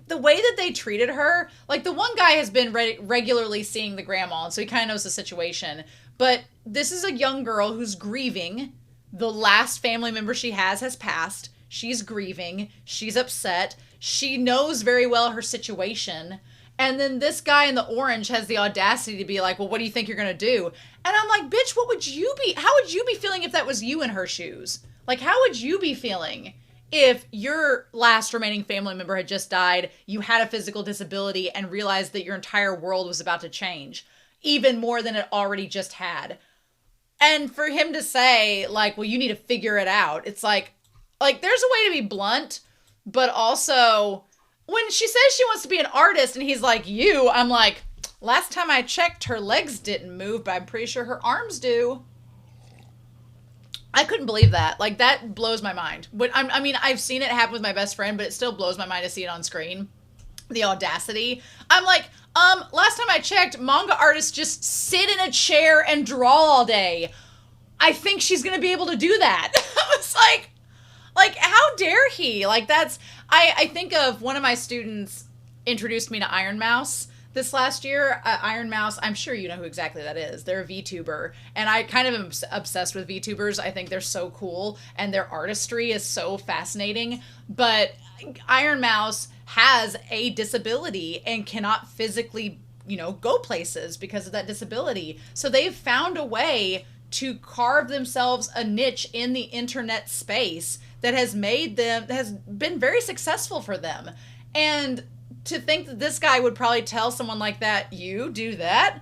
the way that they treated her, like the one guy has been regularly seeing the grandma, and so he kind of knows the situation. But this is a young girl who's grieving. The last family member she has passed. She's grieving. She's upset. She knows very well her situation. And then this guy in the orange has the audacity to be like, well, what do you think you're going to do? And I'm like, bitch, how would you be feeling if that was you in her shoes? Like, how would you be feeling if your last remaining family member had just died, you had a physical disability, and realized that your entire world was about to change, even more than it already just had? And for him to say, like, well, you need to figure it out. It's like there's a way to be blunt, but also when she says she wants to be an artist and he's like, I'm like, last time I checked, her legs didn't move, but I'm pretty sure her arms do. I couldn't believe that. Like, that blows my mind. But I mean, I've seen it happen with my best friend, but it still blows my mind to see it on screen. The audacity. I'm like, last time I checked, manga artists just sit in a chair and draw all day. I think she's going to be able to do that. I was like, how dare he? Like, I think of one of my students introduced me to Iron Mouse this last year. Iron Mouse, I'm sure you know who exactly that is. They're a VTuber, and I kind of am obsessed with VTubers. I think they're so cool, and their artistry is so fascinating. But Iron Mouse has a disability and cannot physically, go places because of that disability. So they've found a way to carve themselves a niche in the internet space that has been very successful for them. And to think that this guy would probably tell someone like that, you do that?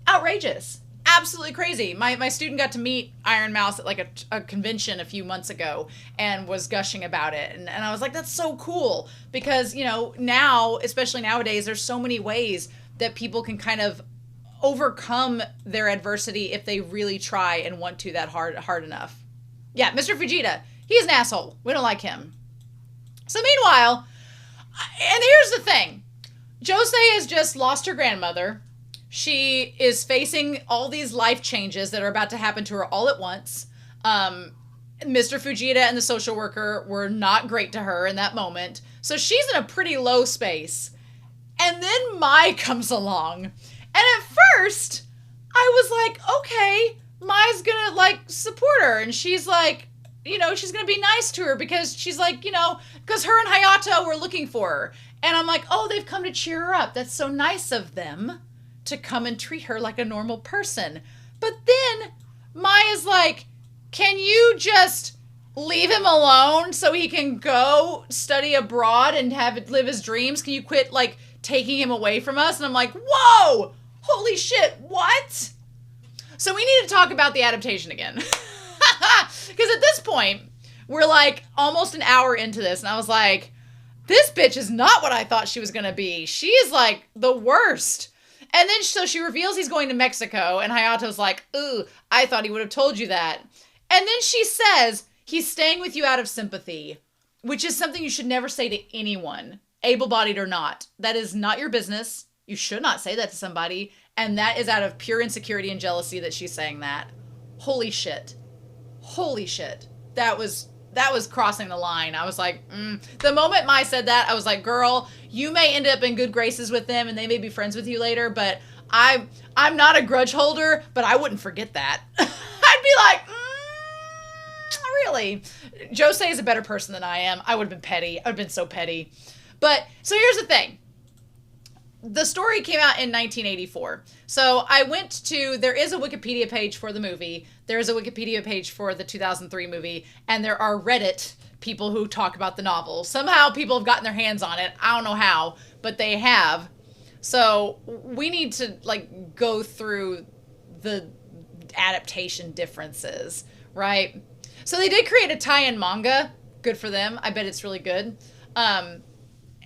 Outrageous. Absolutely crazy. My student got to meet Iron Mouse at like a convention a few months ago and was gushing about it. And I was like, that's so cool. Because, now, especially nowadays, there's so many ways that people can kind of overcome their adversity if they really try and want to that hard enough. Yeah, Mr. Fujita, he's an asshole. We don't like him. So meanwhile, and here's the thing. Josee has just lost her grandmother. She is facing all these life changes that are about to happen to her all at once. Mr. Fujita and the social worker were not great to her in that moment. So she's in a pretty low space. And then Mai comes along. And at first, I was like, okay, Mai's gonna, support her. And she's like, she's gonna be nice to her because she's like, because her and Hayato were looking for her. And I'm like, oh, they've come to cheer her up. That's so nice of them to come and treat her like a normal person. But then Maya's like, can you just leave him alone so he can go study abroad and live his dreams? Can you quit, taking him away from us? And I'm like, whoa, holy shit, what? So we need to talk about the adaptation again. Because at this point, we're almost an hour into this, and I was like, this bitch is not what I thought she was going to be. She is the worst. And then so she reveals he's going to Mexico, and Hayato's like, ooh, I thought he would have told you that. And then she says, he's staying with you out of sympathy, which is something you should never say to anyone, able-bodied or not. That is not your business. You should not say that to somebody. And that is out of pure insecurity and jealousy that she's saying that. Holy shit. Holy shit. That was crossing the line. I was like, The moment Mai said that, I was like, girl, you may end up in good graces with them and they may be friends with you later, but I'm not a grudge holder, but I wouldn't forget that. I'd be like, really? Josee is a better person than I am. I would have been petty. I'd have been so petty. But, so here's the thing. The story came out in 1984. So I went to, there is a Wikipedia page for the movie. There is a Wikipedia page for the 2003 movie. And there are Reddit people who talk about the novel. Somehow people have gotten their hands on it. I don't know how, but they have. So we need to like go through the adaptation differences, right? So they did create a tie-in manga. Good for them. I bet it's really good.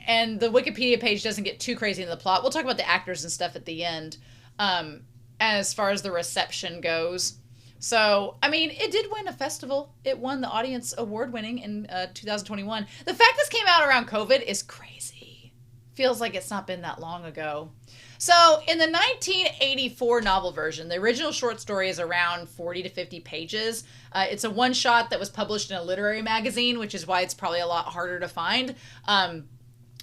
And the Wikipedia page doesn't get too crazy in the plot. We'll talk about the actors and stuff at the end, as far as the reception goes. So, I mean, it did win a festival. It won the Audience Award winning in 2021. The fact this came out around COVID is crazy. Feels like it's not been that long ago. So, in the 1984 novel version, the original short story is around 40 to 50 pages. It's a one-shot that was published in a literary magazine, which is why it's probably a lot harder to find.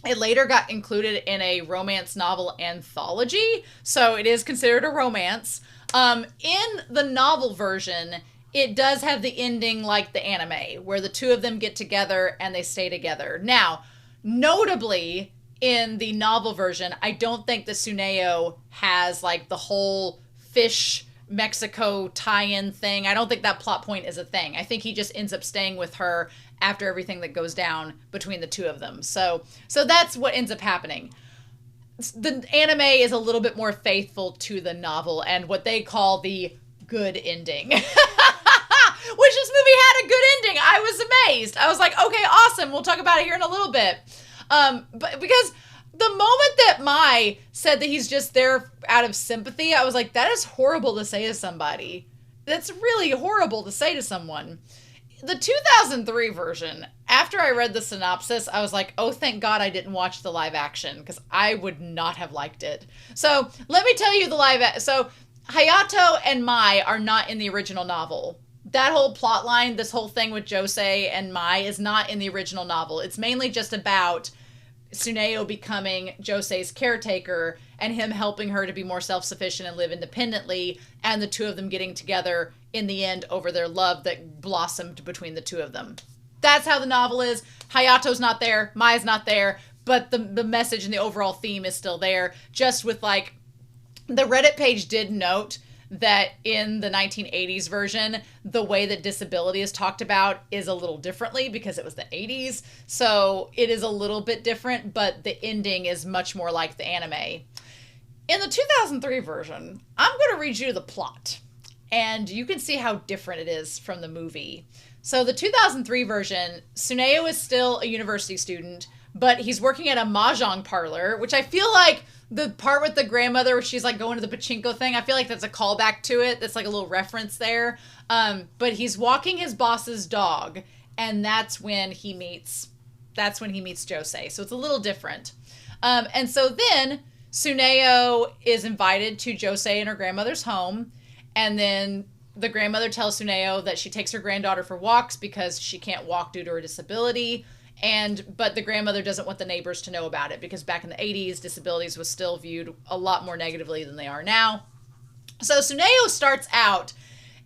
It later got included in a romance novel anthology, so it is considered a romance. In the novel version, it does have the ending like the anime, where the two of them get together and they stay together. Now, notably, in the novel version, I don't think the Tsuneo has like the whole fish Mexico tie-in thing. I don't think that plot point is a thing. I think he just ends up staying with her after everything that goes down between the two of them. So that's what ends up happening. The anime is a little bit more faithful to the novel and what they call the good ending. Which this movie had a good ending. I was amazed. I was like, okay, awesome. We'll talk about it here in a little bit. But because the moment that Mai said that he's just there out of sympathy, I was like, that is horrible to say to somebody. That's really horrible to say to someone. The 2003 version, after I read the synopsis, I was like, oh, thank God I didn't watch the live action, because I would not have liked it. So let me tell you so Hayato and Mai are not in the original novel. That whole plot line, this whole thing with Josee and Mai is not in the original novel. It's mainly just about Tsuneo becoming Josee's caretaker and him helping her to be more self-sufficient and live independently, and the two of them getting together in the end over their love that blossomed between the two of them. That's how the novel is. Hayato's not there, Mai's not there, but the message and the overall theme is still there. Just with like, the Reddit page did note that in the 1980s version, the way that disability is talked about is a little differently because it was the 80s. So it is a little bit different, but the ending is much more like the anime. In the 2003 version, I'm going to read you the plot, and you can see how different it is from the movie. So the 2003 version, Tsuneo is still a university student, but he's working at a mahjong parlor, which I feel like the part with the grandmother where she's like going to the pachinko thing, I feel like that's a callback to it. That's like a little reference there. But he's walking his boss's dog, and that's when he meets Josee. So it's a little different. And so then Tsuneo is invited to Josee and her grandmother's home, and then the grandmother tells Tsuneo that she takes her granddaughter for walks because she can't walk due to her disability. But the grandmother doesn't want the neighbors to know about it because back in the 80s, disabilities was still viewed a lot more negatively than they are now. So Tsuneo starts out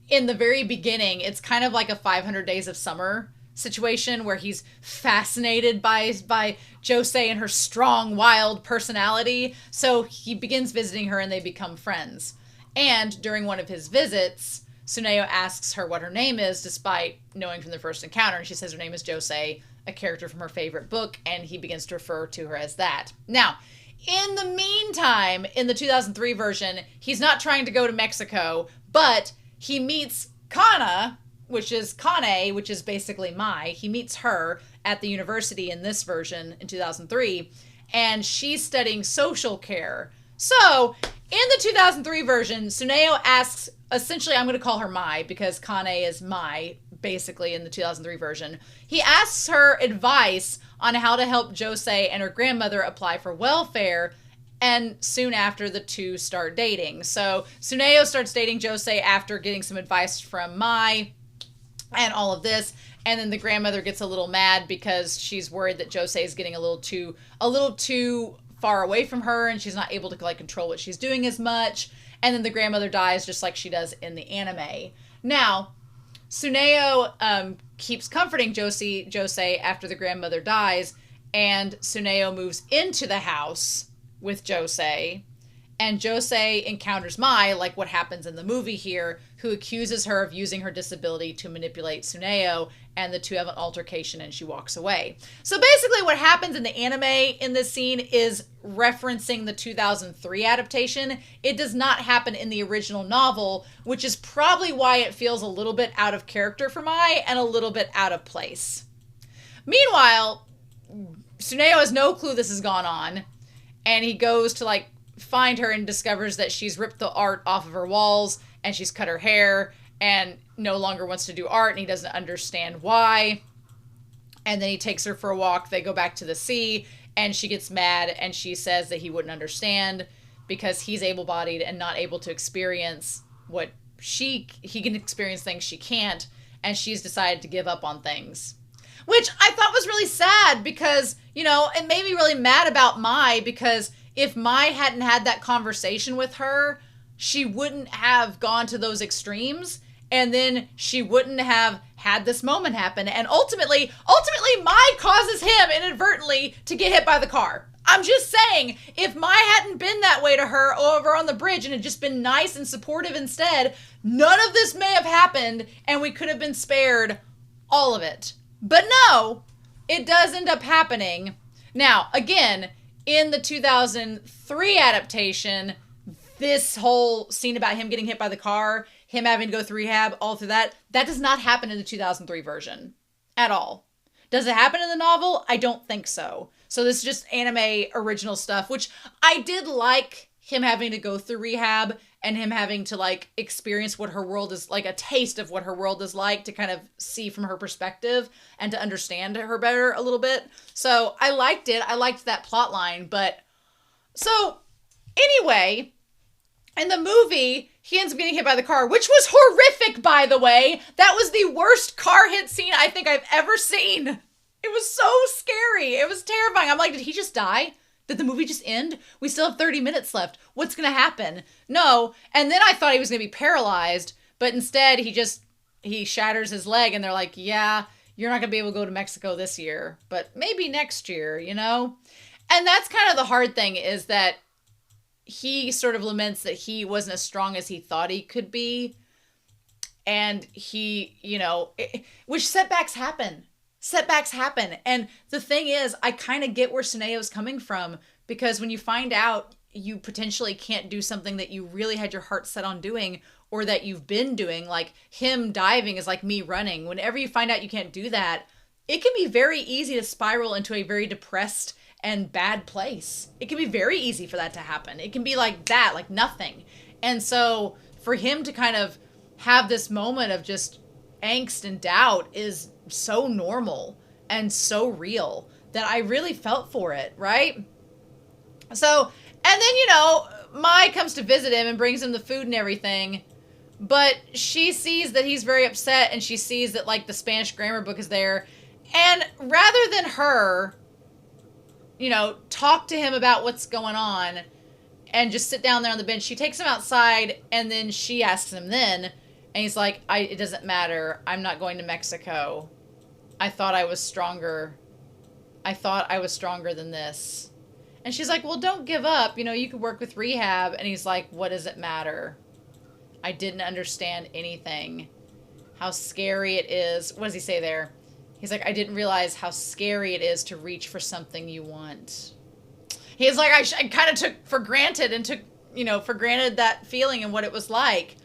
in the very beginning. It's kind of like a 500 Days of Summer situation where he's fascinated by Josee and her strong, wild personality. So he begins visiting her and they become friends. And during one of his visits, Tsuneo asks her what her name is, despite knowing from the first encounter. And she says her name is Josee, a character from her favorite book, and he begins to refer to her as that. Now, in the meantime, in the 2003 version, he's not trying to go to Mexico, but he meets Kane, which is basically Mai. He meets her at the university in this version in 2003, and she's studying social care. So, in the 2003 version, Tsuneo asks, essentially I'm going to call her Mai because Kane is Mai, basically, in the 2003 version. He asks her advice on how to help Josee and her grandmother apply for welfare, and soon after the two start dating. So Tsuneo starts dating Josee after getting some advice from Mai and all of this, and then the grandmother gets a little mad because she's worried that Josee is getting a little too far away from her and she's not able to like control what she's doing as much. And then the grandmother dies just like she does in the anime. Now, Tsuneo keeps comforting Josee after the grandmother dies, and Tsuneo moves into the house with Josee, and Josee encounters Mai, like what happens in the movie here, who accuses her of using her disability to manipulate Tsuneo, and the two have an altercation and she walks away. So basically what happens in the anime in this scene is referencing the 2003 adaptation. It does not happen in the original novel, which is probably why it feels a little bit out of character for Mai and a little bit out of place. Meanwhile, Tsuneo has no clue this has gone on, and he goes to like find her and discovers that she's ripped the art off of her walls and she's cut her hair and no longer wants to do art, and he doesn't understand why. And then he takes her for a walk. They go back to the sea and she gets mad and she says that he wouldn't understand because he's able-bodied and not able to experience what he can experience things she can't, and she's decided to give up on things. Which I thought was really sad because, you know, it made me really mad about Mai, because if Mai hadn't had that conversation with her, she wouldn't have gone to those extremes, and then she wouldn't have had this moment happen. And ultimately, Mai causes him inadvertently to get hit by the car. I'm just saying, if Mai hadn't been that way to her over on the bridge and had just been nice and supportive instead, none of this may have happened and we could have been spared all of it. But no, it does end up happening. Now, again, in the 2003 adaptation, this whole scene about him getting hit by the car, him having to go through rehab, all through that does not happen in the 2003 version at all. Does it happen in the novel? I don't think so. So this is just anime original stuff, which I did like, him having to go through rehab and him having to like experience what her world is like, a taste of what her world is like, to kind of see from her perspective and to understand her better a little bit. So I liked it. I liked that plot line. But so anyway, in the movie, he ends up getting hit by the car, which was horrific, by the way. That was the worst car hit scene I think I've ever seen. It was so scary. It was terrifying. I'm like, did he just die? Did the movie just end? We still have 30 minutes left. What's going to happen? No. And then I thought he was going to be paralyzed, but instead he shatters his leg, and they're like, yeah, you're not going to be able to go to Mexico this year, but maybe next year, you know? And that's kind of the hard thing, is that he sort of laments that he wasn't as strong as he thought he could be. And he, you know, which setbacks happen. Setbacks happen. And the thing is, I kind of get where Tsuneyo's coming from, because when you find out you potentially can't do something that you really had your heart set on doing, or that you've been doing, like him diving is like me running. Whenever you find out you can't do that, it can be very easy to spiral into a very depressed and bad place. It can be very easy for that to happen. It can be like that, like nothing. And so for him to kind of have this moment of just angst and doubt is so normal and so real that I really felt for it, right? So, and then, you know, Mai comes to visit him and brings him the food and everything, but she sees that he's very upset, and she sees that, like, the Spanish grammar book is there, and rather than her, you know, talk to him about what's going on and just sit down there on the bench, she takes him outside, and then she asks him then, and he's like, it doesn't matter. I'm not going to Mexico. I thought I was stronger. I thought I was stronger than this. And she's like, well, don't give up. You know, you could work with rehab. And he's like, what does it matter? I didn't understand anything. How scary it is. What does he say there? He's like, I didn't realize how scary it is to reach for something you want. He's like, I kind of took for granted that feeling and what it was like.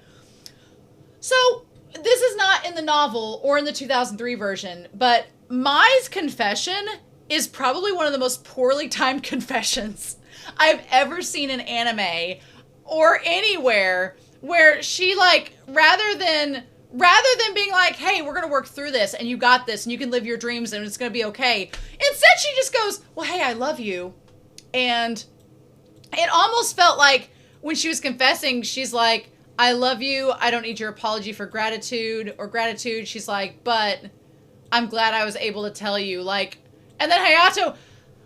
So this is not in the novel or in the 2003 version, but Mai's confession is probably one of the most poorly timed confessions I've ever seen in anime or anywhere, where she, like, rather than being like, hey, we're going to work through this and you got this and you can live your dreams and it's going to be okay, instead she just goes, well, hey, I love you. And it almost felt like when she was confessing, she's like, I love you. I don't need your apology for gratitude. She's like, but I'm glad I was able to tell you. Like, and then Hayato,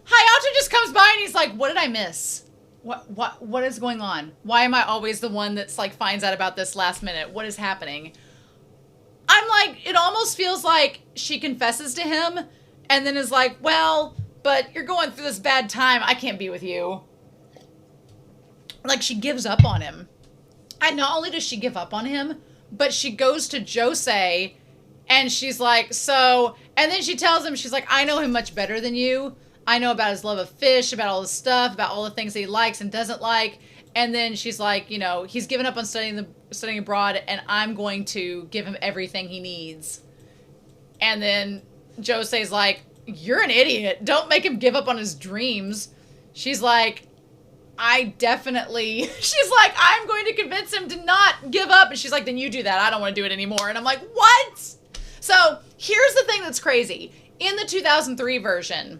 Hayato just comes by and he's like, what did I miss? What is going on? Why am I always the one that's like finds out about this last minute? What is happening? I'm like, it almost feels like she confesses to him and then is like, well, but you're going through this bad time. I can't be with you. Like, she gives up on him. And not only does she give up on him, but she goes to Josee and she's like, so, and then she tells him, she's like, I know him much better than you. I know about his love of fish, about all his stuff, about all the things that he likes and doesn't like. And then she's like, you know, he's given up on studying abroad, and I'm going to give him everything he needs. And then Josee's like, you're an idiot. Don't make him give up on his dreams. She's like, she's like, I'm going to convince him to not give up. And she's like, then you do that. I don't want to do it anymore. And I'm like, what? So here's the thing that's crazy. In the 2003 version,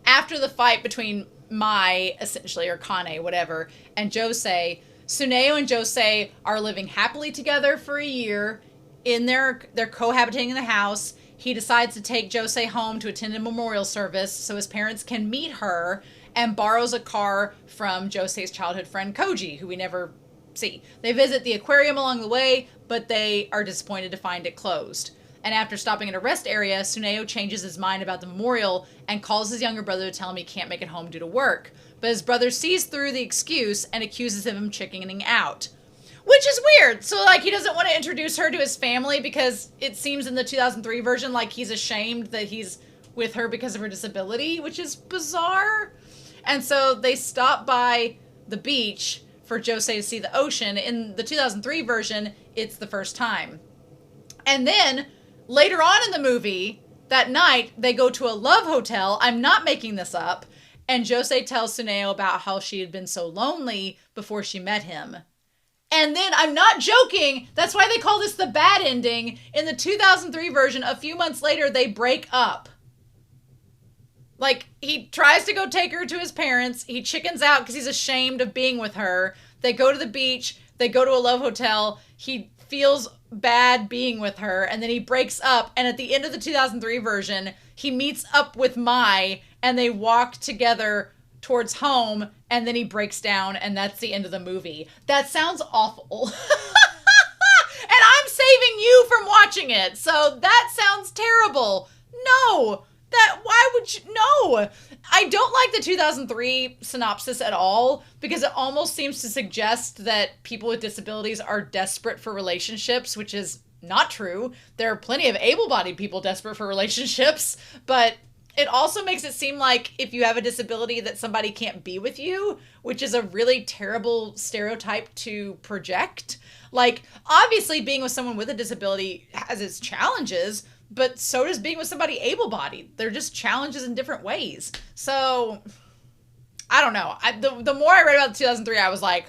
after the fight between Mai, essentially, or Kane, whatever, and Josee, Tsuneo and Josee are living happily together for a year. They're cohabitating in the house. He decides to take Josee home to attend a memorial service so his parents can meet her, and borrows a car from Josee's childhood friend Koji, who we never see. They visit the aquarium along the way, but they are disappointed to find it closed. And after stopping at a rest area, Tsuneo changes his mind about the memorial and calls his younger brother to tell him he can't make it home due to work. But his brother sees through the excuse and accuses him of chickening out. Which is weird. So, like, he doesn't want to introduce her to his family because it seems in the 2003 version like he's ashamed that he's with her because of her disability, which is bizarre. And so they stop by the beach for Josee to see the ocean. In the 2003 version, it's the first time. And then later on in the movie, that night, they go to a love hotel. I'm not making this up. And Josee tells Tsuneo about how she had been so lonely before she met him. And then, I'm not joking, that's why they call this the bad ending. In the 2003 version, a few months later, they break up. Like, he tries to go take her to his parents. He chickens out because he's ashamed of being with her. They go to the beach. They go to a love hotel. He feels bad being with her, and then he breaks up. And at the end of the 2003 version, he meets up with Mai, and they walk together towards home, and then he breaks down, and that's the end of the movie. That sounds awful. And I'm saving you from watching it, so that sounds terrible. No! Why would you? No! I don't like the 2003 synopsis at all, because it almost seems to suggest that people with disabilities are desperate for relationships, which is not true. There are plenty of able-bodied people desperate for relationships, but it also makes it seem like if you have a disability that somebody can't be with you, which is a really terrible stereotype to project. Like, obviously being with someone with a disability has its challenges, but so does being with somebody able-bodied. They're just challenges in different ways. So, I don't know. The more I read about the 2003, I was like,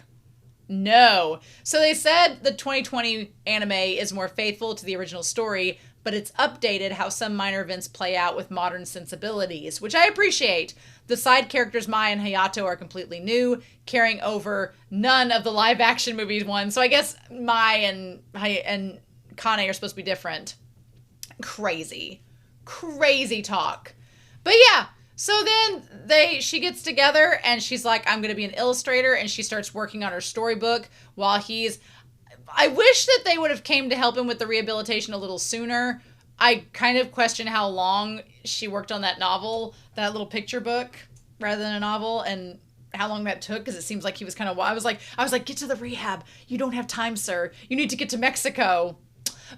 no. So they said the 2020 anime is more faithful to the original story, but it's updated how some minor events play out with modern sensibilities, which I appreciate. The side characters Mai and Hayato are completely new, carrying over none of the live-action movies ones. So I guess Mai and Kane are supposed to be different. Crazy talk. But yeah, so then she gets together and she's like, I'm going to be an illustrator, and she starts working on her storybook while I wish that they would have came to help him with the rehabilitation a little sooner. I kind of question how long she worked on that novel, that little picture book, rather than a novel, and how long that took, because it seems like he was kind of, I was like, get to the rehab. You don't have time, sir. You need to get to Mexico.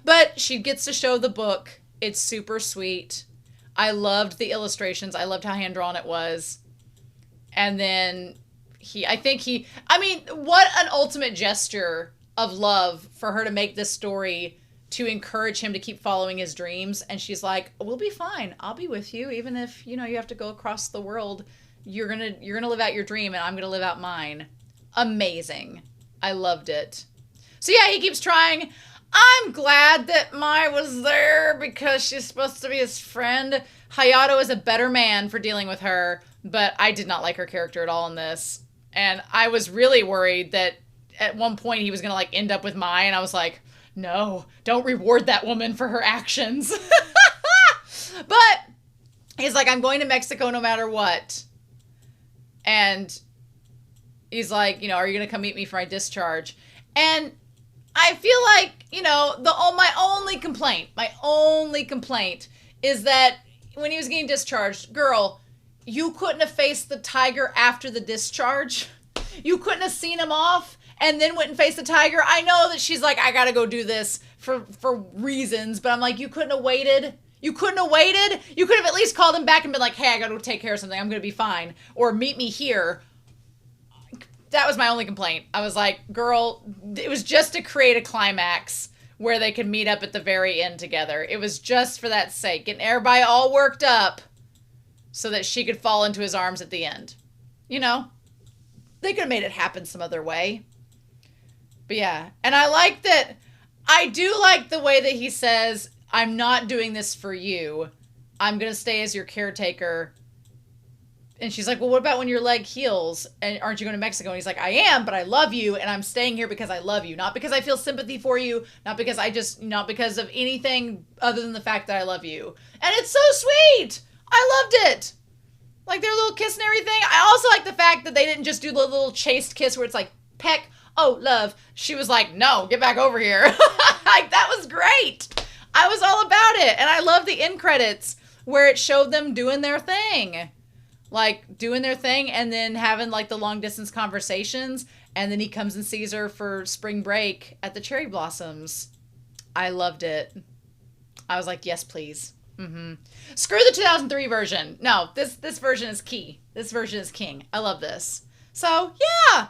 But she gets to show the book. It's super sweet. I loved the illustrations. I loved how hand-drawn it was. And then what an ultimate gesture of love for her to make this story to encourage him to keep following his dreams. And she's like, we'll be fine. I'll be with you. Even if, you have to go across the world, you're going to live out your dream and I'm going to live out mine. Amazing. I loved it. So yeah, he keeps trying. I'm glad that Mai was there because she's supposed to be his friend. Hayato is a better man for dealing with her, but I did not like her character at all in this. And I was really worried that at one point he was going to end up with Mai, and I was like, no, don't reward that woman for her actions. But He's like, I'm going to Mexico no matter what. And he's like, are you going to come meet me for my discharge? And I feel like, my only complaint is that when he was getting discharged, girl, you couldn't have faced the tiger after the discharge. You couldn't have seen him off and then went and faced the tiger. I know that she's like, I got to go do this for reasons, but I'm like, you couldn't have waited. You couldn't have waited. You could have at least called him back and been like, hey, I got to take care of something. I'm going to be fine. Or meet me here. That was my only complaint. I was like, girl, it was just to create a climax where they could meet up at the very end together. It was just for that sake. Getting everybody all worked up so that she could fall into his arms at the end. They could have made it happen some other way. But yeah. And I do like the way that he says, I'm not doing this for you. I'm going to stay as your caretaker. And she's like, well, what about when your leg heals? And aren't you going to Mexico? And he's like, I am, but I love you. And I'm staying here because I love you. Not because I feel sympathy for you. Not because of anything other than the fact that I love you. And it's so sweet. I loved it. Like their little kiss and everything. I also like the fact that they didn't just do the little chaste kiss where it's like, peck, oh, love. She was like, no, get back over here. Like, that was great. I was all about it. And I love the end credits where it showed them doing their thing. Like, doing their thing and then having, like, the long-distance conversations. And then he comes and sees her for spring break at the cherry blossoms. I loved it. I was like, yes, please. Mm-hmm. Screw the 2003 version. No, this version is key. This version is king. I love this. So, yeah.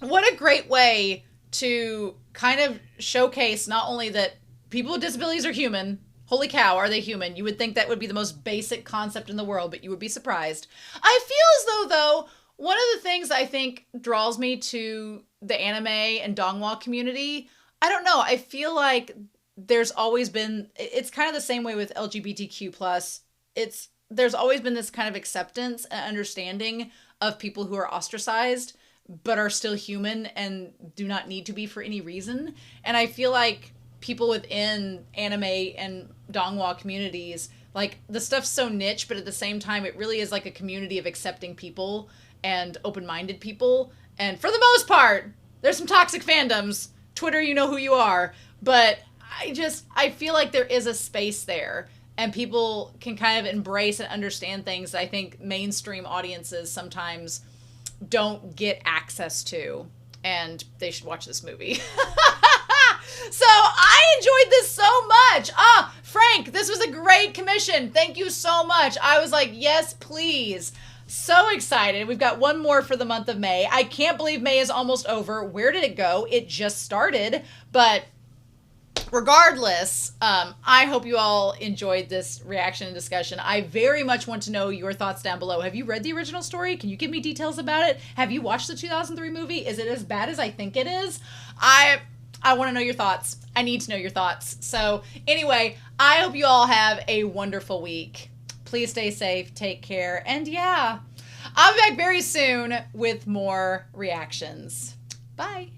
What a great way to kind of showcase not only that people with disabilities are human. Holy cow, are they human? You would think that would be the most basic concept in the world, but you would be surprised. I feel as though, one of the things I think draws me to the anime and Dongwa community, I don't know, I feel like there's always been, it's kind of the same way with LGBTQ+. There's always been this kind of acceptance and understanding of people who are ostracized, but are still human and do not need to be for any reason. And I feel like people within anime and Dongwa communities, like, the stuff's so niche, but at the same time, it really is like a community of accepting people and open-minded people. And for the most part, there's some toxic fandoms. Twitter, you know who you are. But I feel like there is a space there, and people can kind of embrace and understand things that I think mainstream audiences sometimes don't get access to. And they should watch this movie. So I enjoyed this so much. Frank, this was a great commission. Thank you so much. I was like, yes, please. So excited. We've got one more for the month of May. I can't believe May is almost over. Where did it go? It just started. But regardless, I hope you all enjoyed this reaction and discussion. I very much want to know your thoughts down below. Have you read the original story? Can you give me details about it? Have you watched the 2003 movie? Is it as bad as I think it is? I want to know your thoughts. I need to know your thoughts. So anyway, I hope you all have a wonderful week. Please stay safe, take care, and yeah, I'll be back very soon with more reactions. Bye.